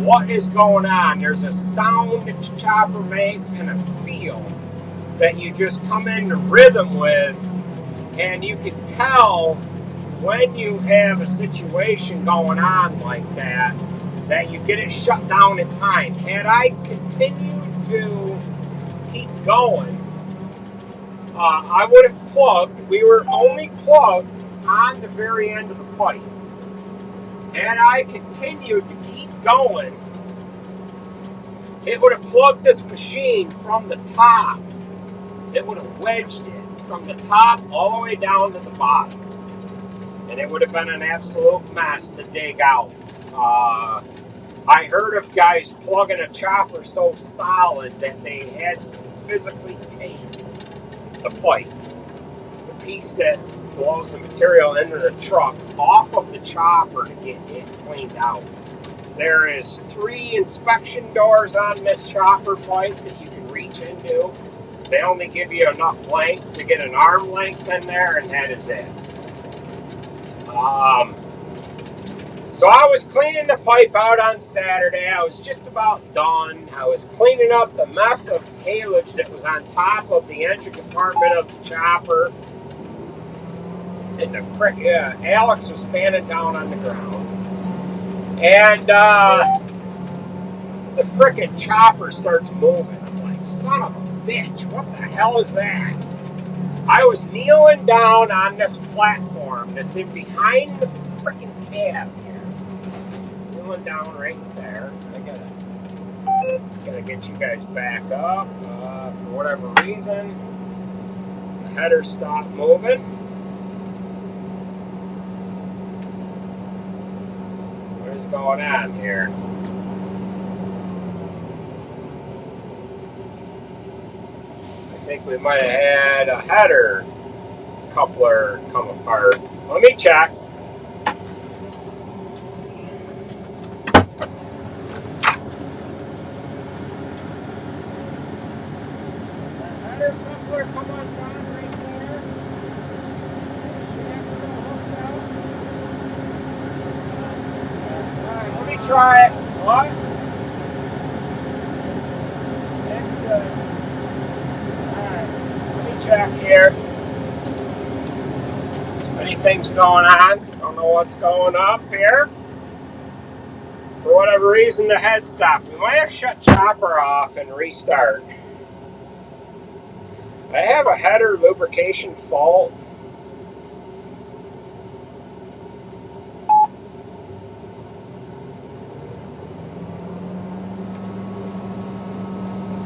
what is going on. There's a sound that the chopper makes and a feel that you just come into rhythm with, and you can tell when you have a situation going on like that you get it shut down in time. Had I continued to keep going, I would have plugged. We were only plugged on the very end of the pipe. And I continued to keep going. It would have plugged this machine from the top. It would have wedged it from the top all the way down to the bottom. And it would have been an absolute mess to dig out. I heard of guys plugging a chopper so solid that they had to physically take the pipe, the piece that blows the material into the truck, off of the chopper to get it cleaned out. There is 3 inspection doors on this chopper pipe that you can reach into. They only give you enough length to get an arm length in there, and that is it. So I was cleaning the pipe out on Saturday. I was just about done. I was cleaning up the mess of haylage that was on top of the engine compartment of the chopper. And Alex was standing down on the ground. And the frickin' chopper starts moving. I'm like, son of a bitch, what the hell is that? I was kneeling down on this platform that's in behind the frickin' cab here. Kneeling down right there. I gotta get you guys back up. For whatever reason, the header stopped moving. What is going on here? I think we might have had a header coupler come apart. Let me check. The header coupler come on right there. Shaft's still hooked up. Alright, let me try it. What? That's good. Alright, let me check here. There's many things going on. Don't know what's going up here. For whatever reason, the head stopped. We might have to shut chopper off and restart. I have a header lubrication fault.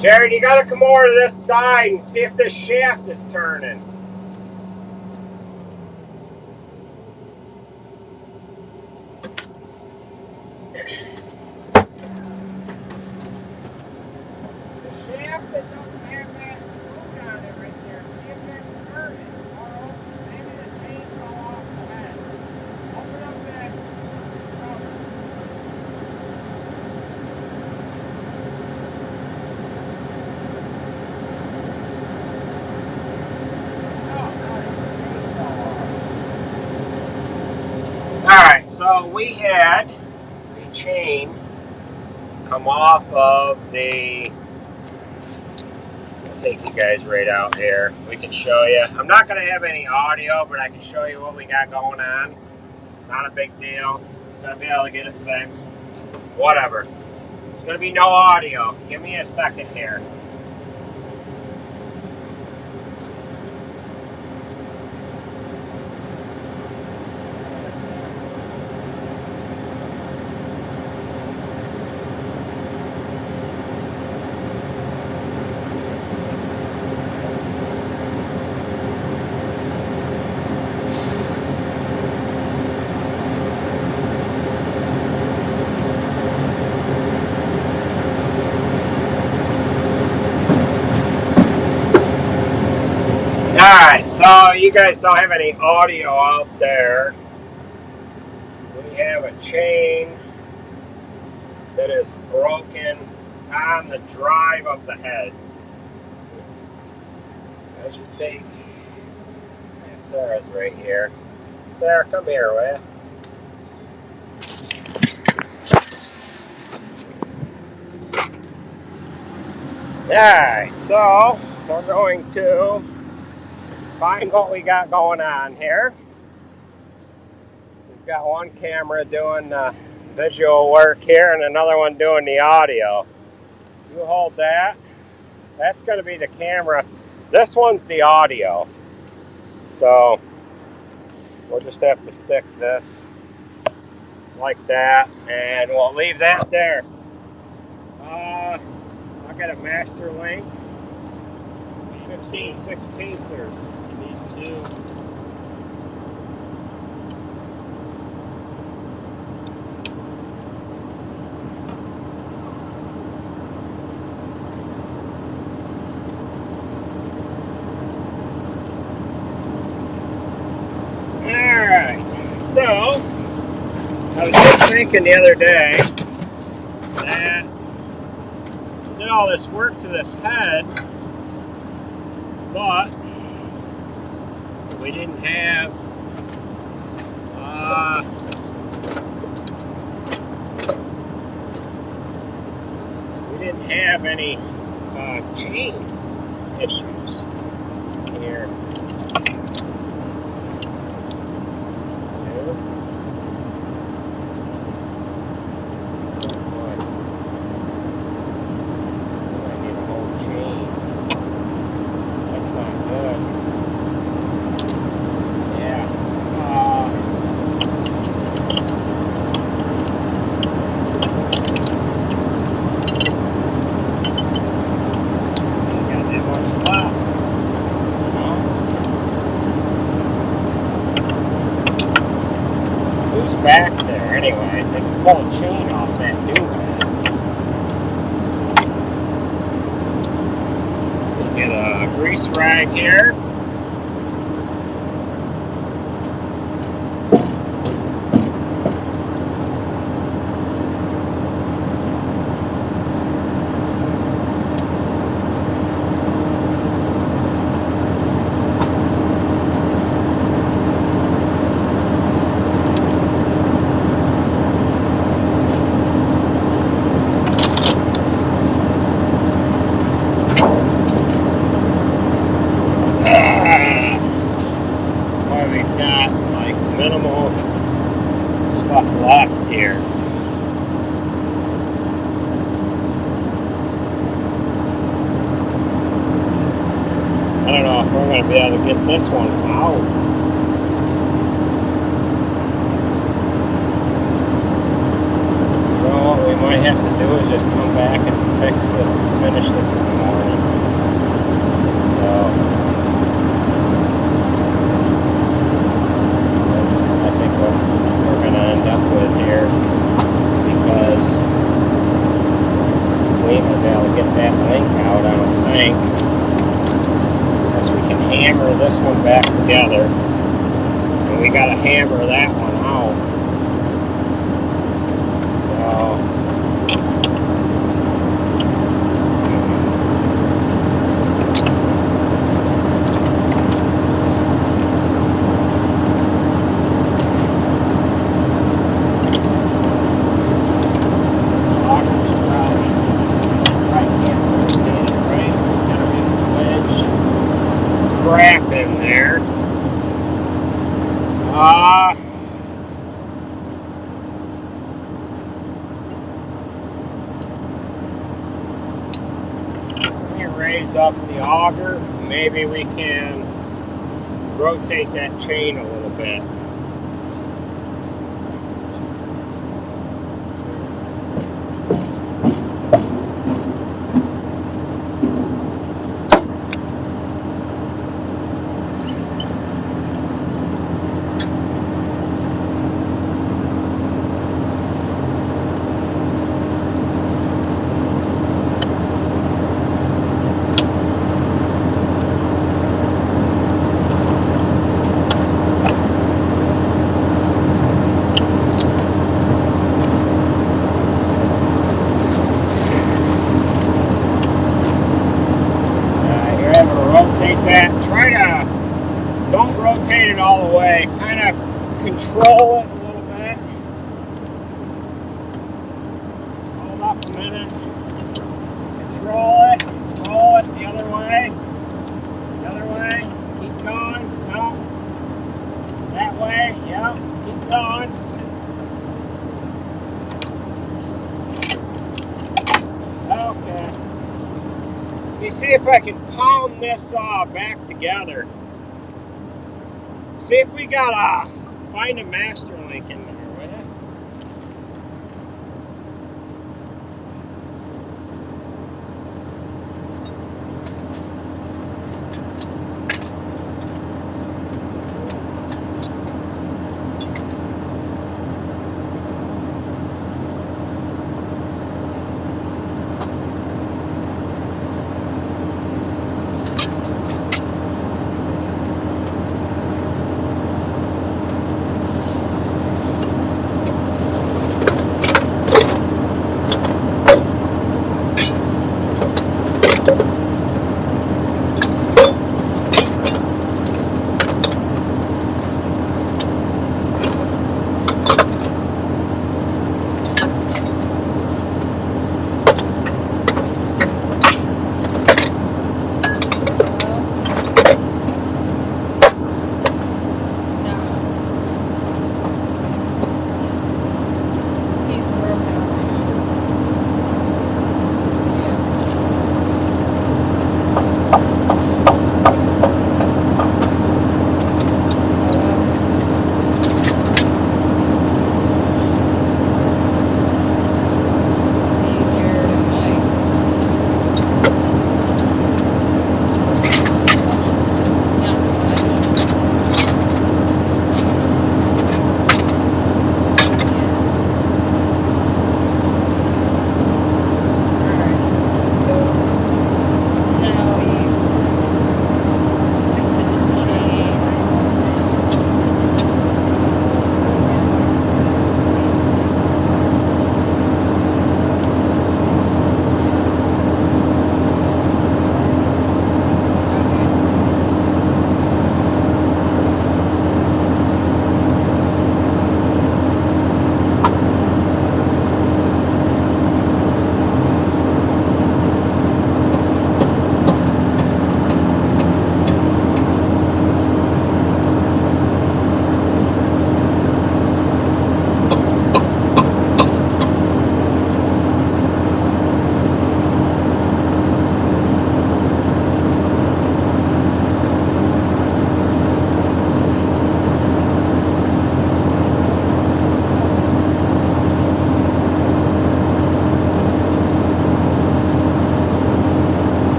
Jared, you gotta come over to this side and see if this shaft is turning. The shaft that doesn't have that screw on it right there, see if that's turning. Or maybe the chain fell off the head. Open up that cover. Alright, so we had the chain come off of the, I'll take you guys right out here. We can show you. I'm not going to have any audio, but I can show you what we got going on. Not a big deal. Gonna be able to get it fixed. Whatever. There's going to be no audio. Give me a second here. Alright, so you guys don't have any audio out there. We have a chain that is broken on the drive of the head. I should take, Sarah's right here. Sarah, come here, will you? Alright, so we're going to find what we got going on here. We've got one camera doing the visual work here and another one doing the audio. You hold that. That's going to be the camera. This one's the audio. So we'll just have to stick this like that and we'll leave that there. I'll get a master link. 15/16. You need to. So, I was just thinking the other day that we did all this work to this head, but we didn't have any chain issues here. Back there anyways, they can pull a chain off that new one. Get a grease rag here. minimal stuff left here. I don't know if we're going to be able to get this one out. Well, what we might have to do is just come back and fix this, finish this in the morning. So, that's, I think, what we're going to end up with here, because we ain't going to be able to get that link out, I don't think. Unless we can hammer this one back together. And we got to hammer that one out. Crap in there. Let me raise up the auger. Maybe we can rotate that chain a little bit. Don't rotate it all the way. Kind of control it a little bit. Hold up a minute. Control it. Roll it the other way. The other way. Keep going. No. That way. Yep. Keep going. Okay. Let me see if I can pound this back together. See if we got find a master link in there, will ya?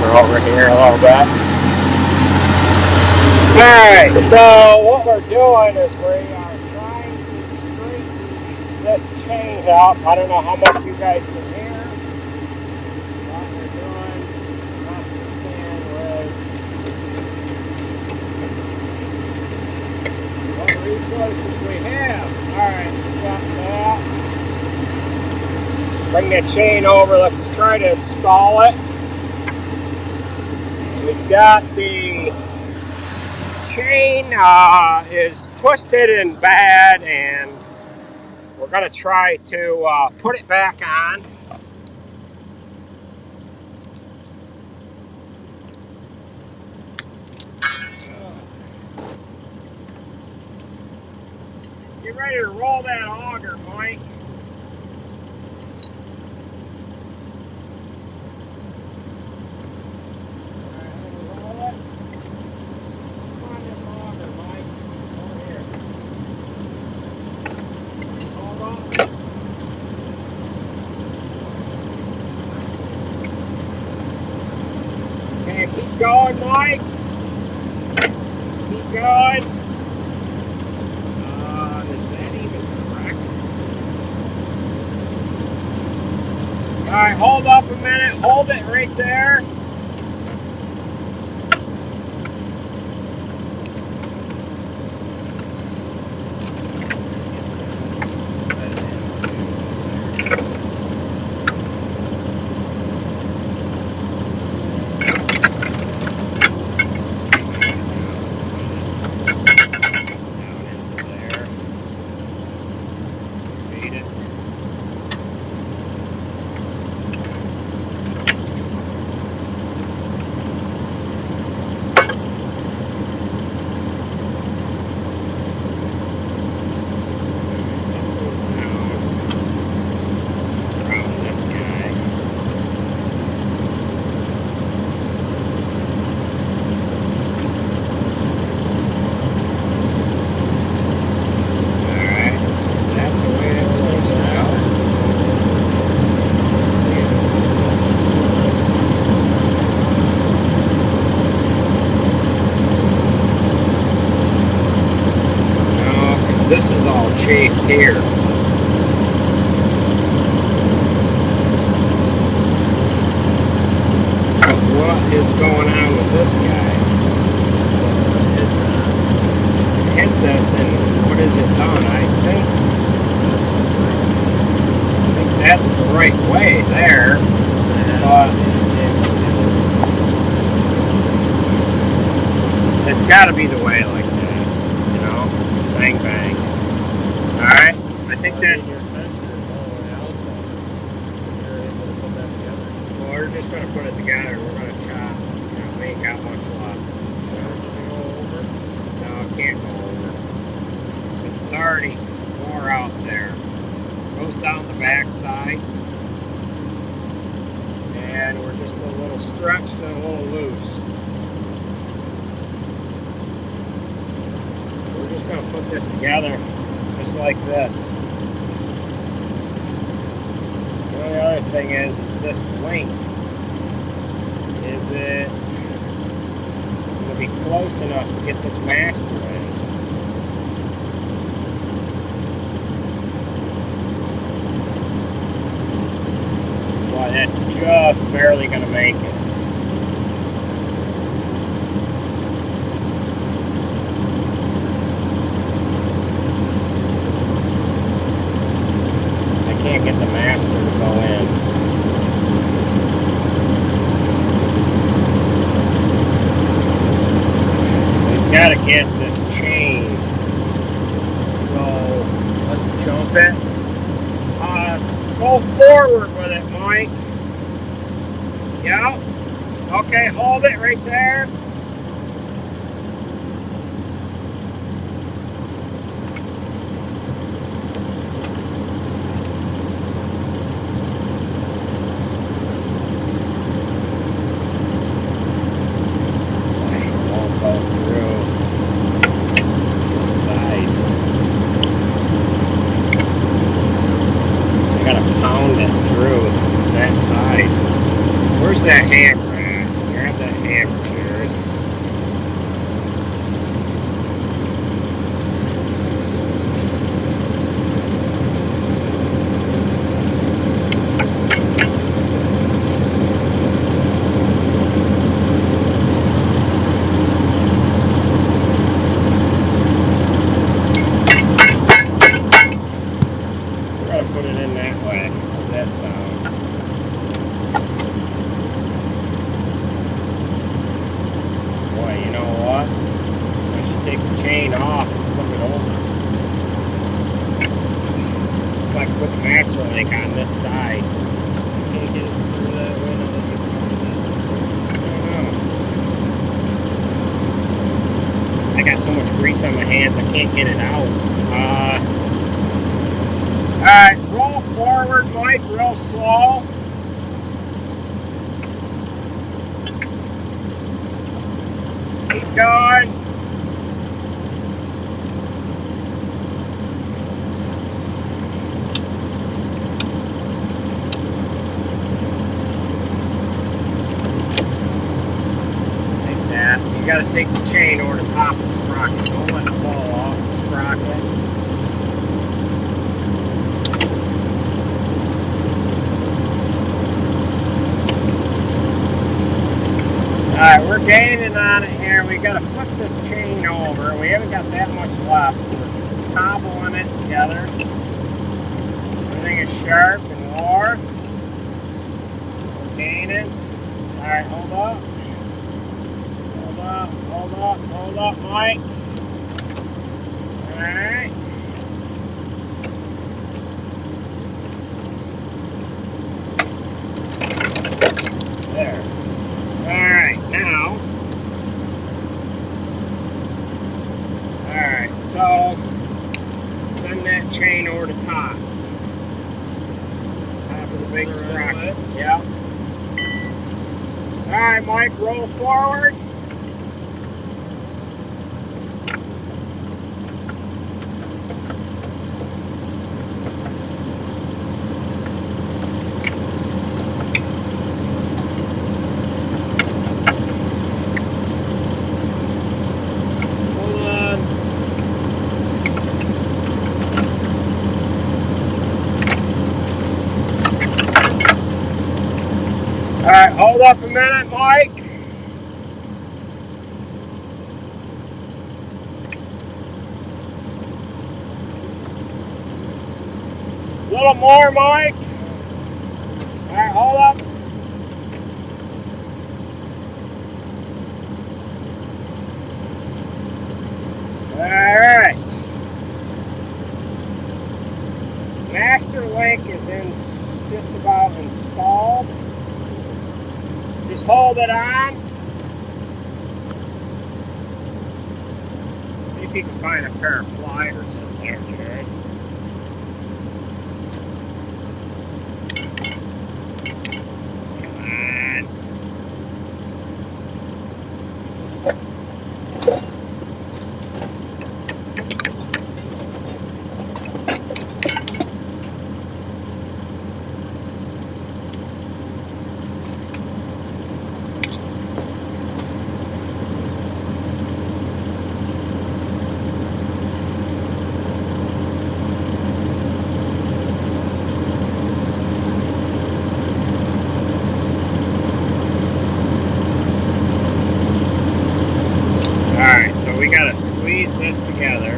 over here a little bit. Alright, so what we're doing is we are trying to straighten this chain up. I don't know how much you guys can hear, but we're doing the best we can with what resources we have. Alright, we got that. Bring the chain over, let's try to install it. We've got the chain is twisted and bad, and we're going to try to put it back on. Get ready to roll that auger, Mike. Okay, keep going, Mike. Keep going. Is that even correct? Alright, hold up a minute. Hold it right there. This is all chafed here. But what is going on with this guy? It hit this, and what has it done? I think that's the right way there. But it's got to be the way like that, you know? Bang, bang. Alright, I think that's... Well, we're just going to put it together. We're going to chop. You know, we ain't got much left. No, it can't go over. It's already wore out there. Goes down the back side. And we're just a little stretched and a little loose. We're just going to put this together. Just like this. The only other thing is this length. Is it going to be close enough to get this master in? Well, that's just barely going to make it. Can't get the master to go in. We've got to get this chain. So let's jump it. Go forward with it, Mike. Yeah. Okay, hold it right there. Where's that hammer at? You're camera, Jared. Put it in that way. How's that sound? Boy, you know what? I should take the chain off and flip it over. If I put the master link on this side. I can't get it through that way. I don't know. I got so much grease on my hands, I can't get it out. Alright, roll forward, Mike, real slow. Keep going. Like that. You gotta take the chain over the top of the sprocket. Don't let it fall off the sprocket. Alright, we're gaining on it here. We got to flip this chain over. We haven't got that much left. We're cobbling it together. Everything is sharp and warm. We're gaining. Alright, hold up. Hold up, hold up, hold up, Mike. Alright. There. Alright, now, alright, so send that chain over the top. Top of the big sprocket. Yep. Alright, Mike, roll forward. Alright, hold up a minute, Mike. A little more, Mike. Alright, hold up. Alright. Master link is just about installed. Just hold it on. See if you can find a pair of pliers in there, Jared. Come on. Alright, so we gotta squeeze this together.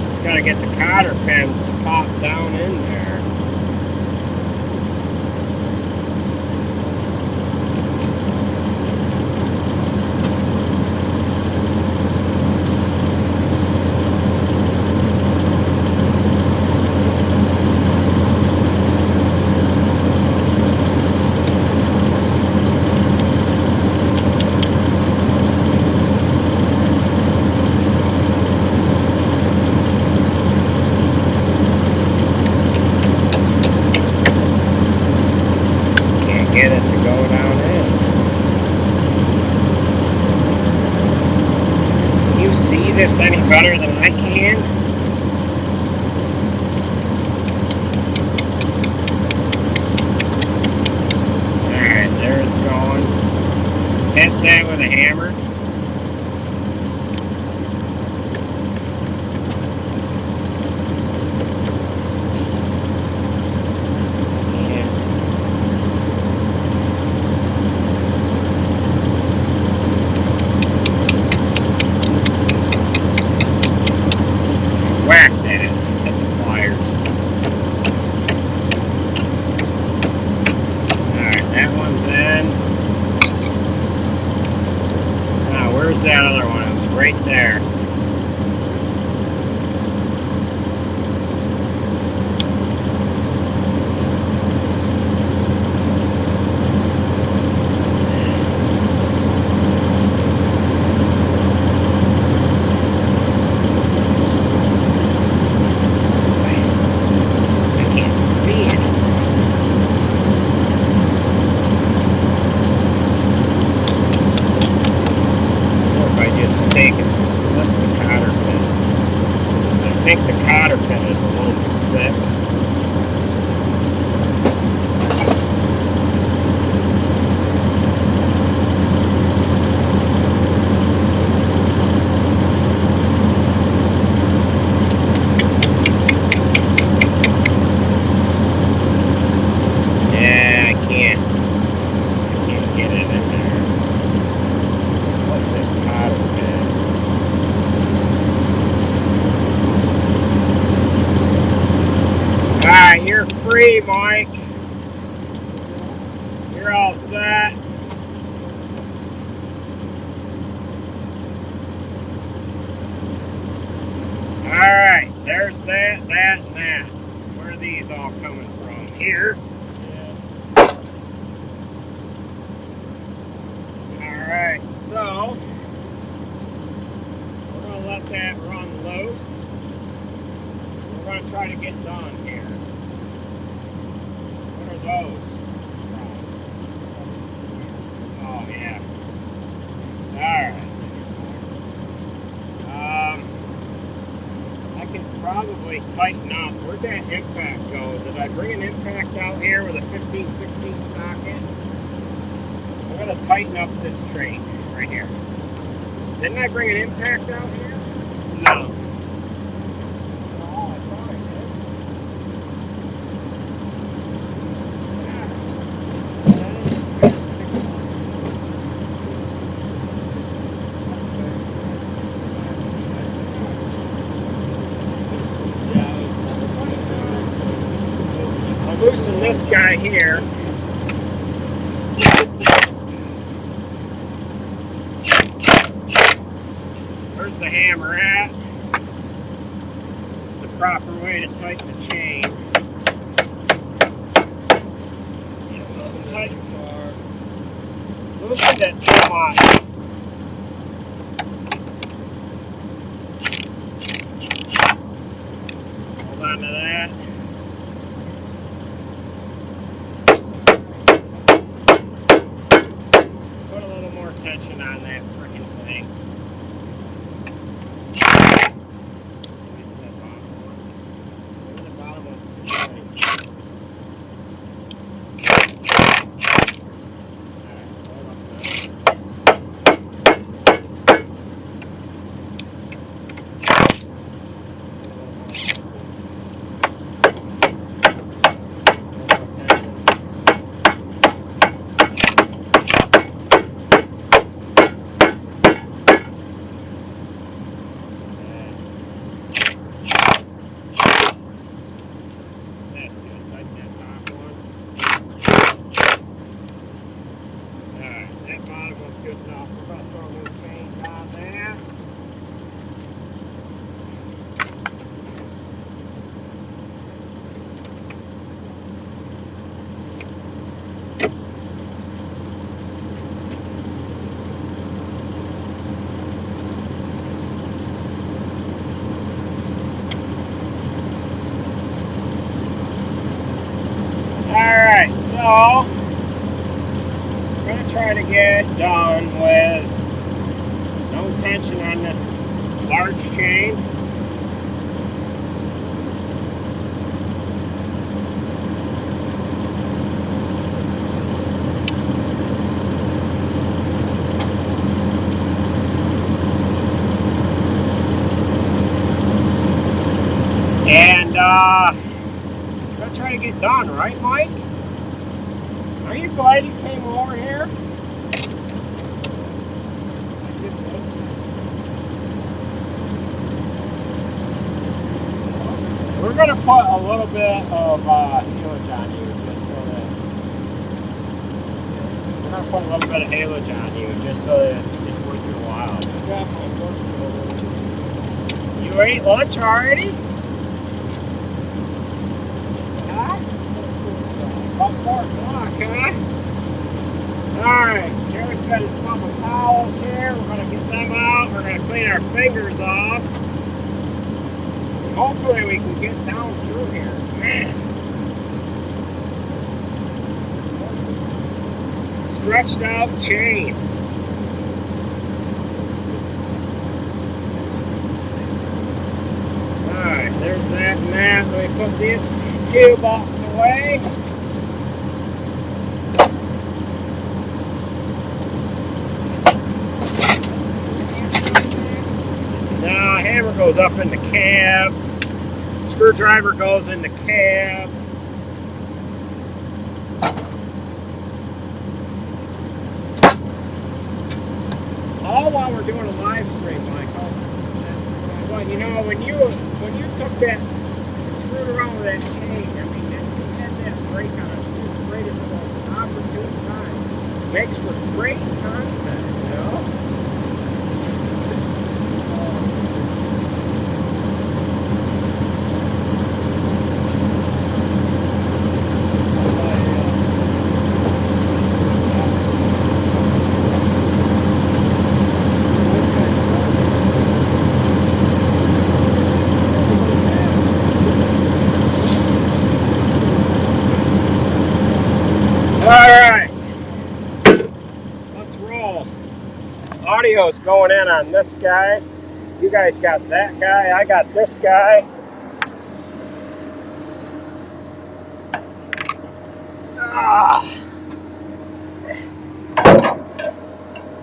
Just gotta get the cotter pins to pop down in there. get it to go down in. Can you see this any better than I can? Alright, there it's going. Hit that with a hammer. Whacked at it. Hit the pliers. Alright, that one's in. Now, where's that other one? It was right there. Take and split the cotter pin. I think the cotter pin is a little too thick. Yeah, I can't get it in there. Split this cotter pin. Alright, you're free, Mike. You're all set. Alright, there's that, and that. Where are these all coming from? Here. Alright, so we're going to let that run loose. We're going to try to get done here. What are those? Oh, yeah. Alright. I can probably tighten up. Where'd that impact go? Did I bring an impact out here with a 15/16 socket? I'm going to tighten up this train right here. Didn't I bring an impact out here? No. I'll loosen this guy here. Where's the hammer at? This is the proper way to tighten the chain. Loosen it too much. Hold on to that. Put a little more tension on that freaking thing. Alright, so gonna try to get done with no tension on this large chain. And I'm gonna try to get done, right, Mike? Are you glad you came over here? We're gonna put a little bit of haylage on you, just so that we're gonna put a little bit of haylage on you, just so that it's worth your while. You ate lunch already? About 4 o'clock, huh? Alright, Jared's got his couple towels here. We're going to get them out. We're going to clean our fingers off. And hopefully we can get down through here. Man. Stretched out chains. Alright, there's that and that. Let me put this toolbox away. Hammer goes up in the cab. Screwdriver goes in the cab. All while we're doing a live stream, Michael. But you know, when you took that and screwed around with that chain, I mean, you had that brake on us just right at the most opportune time. Makes for great content, you know? Alright, let's roll. Audio's going in on this guy. You guys got that guy, I got this guy. I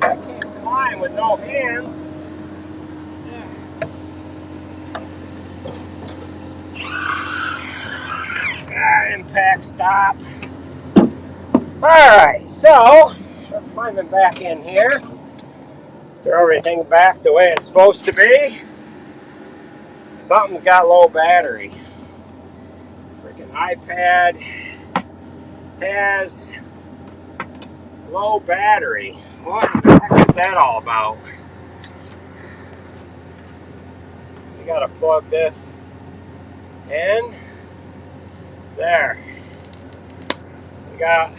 can't climb with no hands. Impact stop. Alright, so we're climbing back in here. Throw everything back the way it's supposed to be. Something's got low battery. Freaking iPad has low battery. What the heck is that all about? We gotta plug this in. There. We got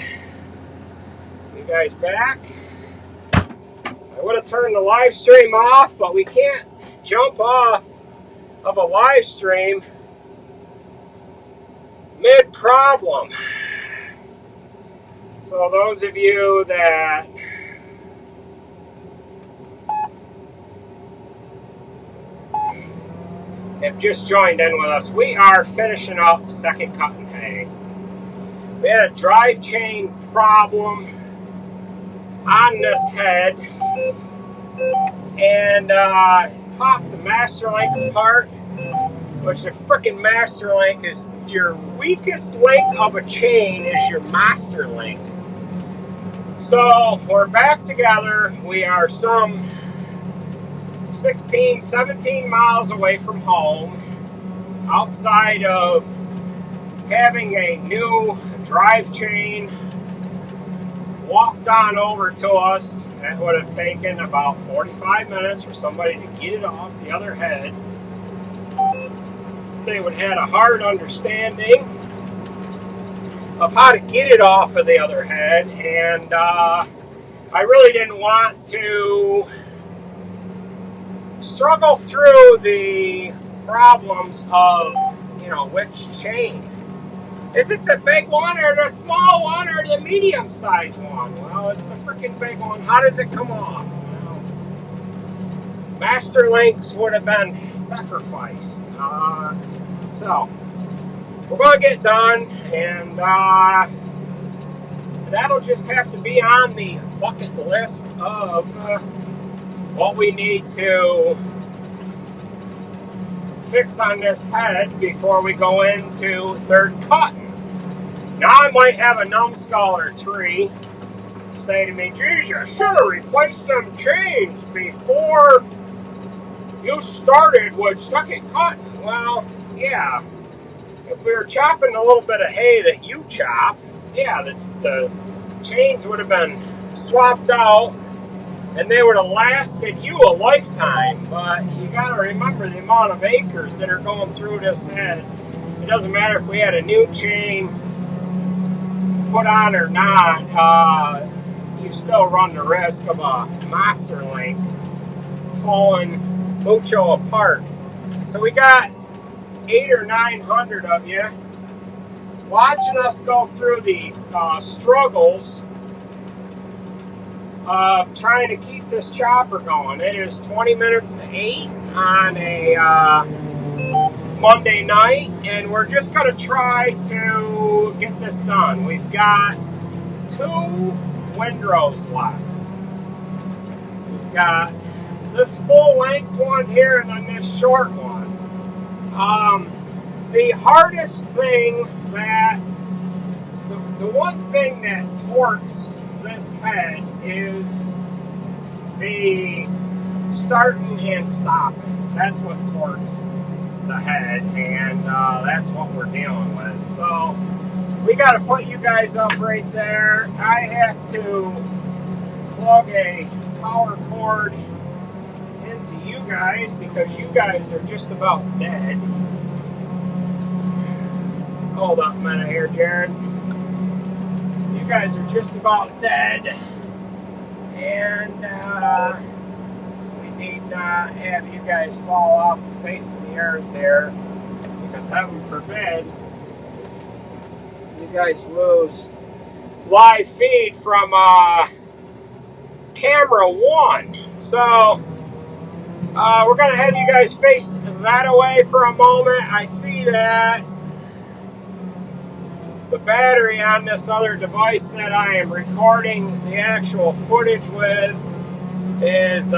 you guys back. I would have turned the live stream off, but we can't jump off of a live stream mid-problem. So those of you that have just joined in with us, we are finishing up second cut and hay. We had a drive chain problem on this head and popped the master link apart, which the freaking master link is your weakest link of a chain, is your master link. So we're back together. We are some 16, 17 miles away from home, outside of having a new drive chain walked on over to us. That would have taken about 45 minutes for somebody to get it off the other head. They would have had a hard understanding of how to get it off of the other head, and I really didn't want to struggle through the problems of, you know, which chain. Is it the big one or the small one or the medium-sized one? Well, it's the freaking big one. How does it come off? Well, master links would have been sacrificed. So, we're going to get done, and that'll just have to be on the bucket list of what we need to fix on this head before we go into third cutting. Now I might have a numbskull or three say to me, geez, you should have replaced them chains before you started with second cutting. Well, yeah, if we were chopping a little bit of hay that you chop, yeah, the chains would have been swapped out and they would have lasted you a lifetime. But you got to remember the amount of acres that are going through this head. It doesn't matter if we had a new chain put on or not, you still run the risk of a master link falling mucho apart. So we got 800 or 900 of you watching us go through the struggles of trying to keep this chopper going. It is 20 minutes to 8 on a Monday night, and we're just going to try to get this done. We've got 2 windrows left. We've got this full length one here and then this short one. The hardest thing that, the one thing that torques this head is the starting and stopping. That's what torques the head, and that's what we're dealing with. So we got to put you guys up right there. I have to plug a power cord into you guys because you guys are just about dead. Hold up a minute here, Jared. You guys are just about dead, and we need not have you guys fall off the face of the earth there, because heaven forbid you guys lose live feed from camera 1. So we're going to have you guys face that away for a moment. I see that the battery on this other device that I am recording the actual footage with is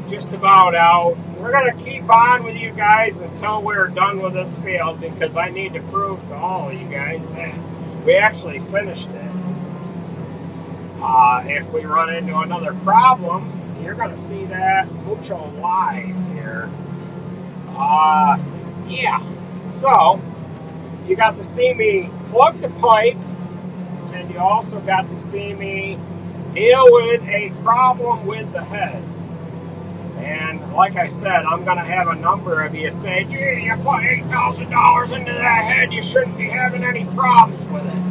just about out. We're going to keep on with you guys until we're done with this field, because I need to prove to all of you guys that we actually finished it. If we run into another problem, you're going to see that mucho live here. Yeah, so you got to see me plug the pipe, and you also got to see me deal with a problem with the head. And like I said, I'm going to have a number of you say, gee, you put $8,000 into that head, you shouldn't be having any problems with it.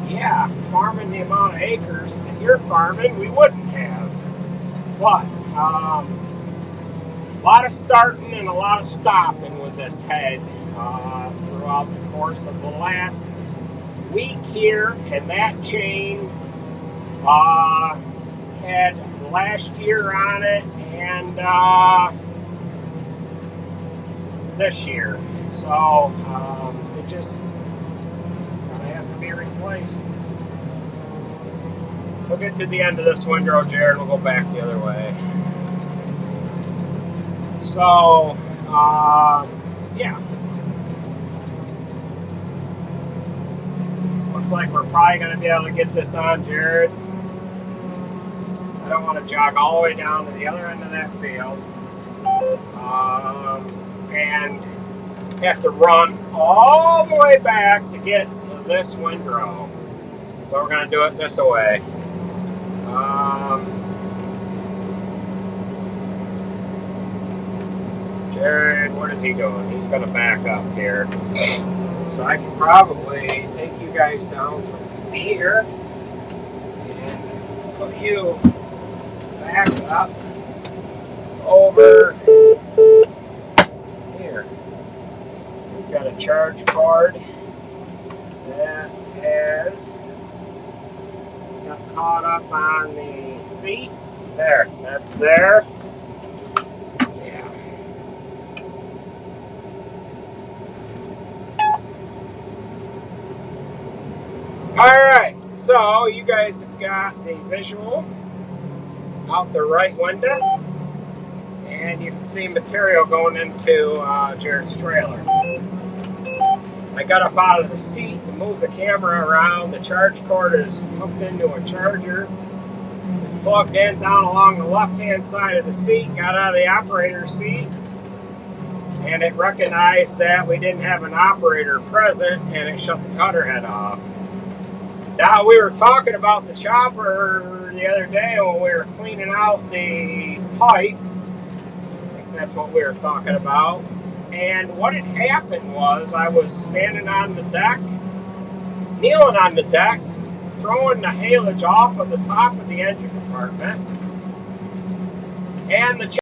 Yeah, farming the amount of acres that you're farming, we wouldn't have. But a lot of starting and a lot of stopping with this head throughout the course of the last week here, and that chain had last year on it and this year, so it just gonna have to be replaced. We'll get to the end of this windrow, Jared. We'll go back the other way. So, yeah. Looks like we're probably going to be able to get this on, Jared. I don't want to jog all the way down to the other end of that field. And have to run all the way back to get this windrow. So we're going to do it this way. Jared, what is he doing? He's going to back up here. So I can probably take you guys down from here and put you back up over got a charge cord that has got caught up on the seat. There, that's there. Yeah. Alright, so you guys have got the visual out the right window, and you can see material going into Jared's trailer. I got up out of the seat to move the camera around. The charge cord is hooked into a charger. It's plugged in down along the left-hand side of the seat. Got out of the operator's seat, and it recognized that we didn't have an operator present, and it shut the cutter head off. Now, we were talking about the chopper the other day when we were cleaning out the pipe. I think that's what we were talking about. And what had happened was I was standing on the deck, kneeling on the deck, throwing the haylage off of the top of the engine compartment. And the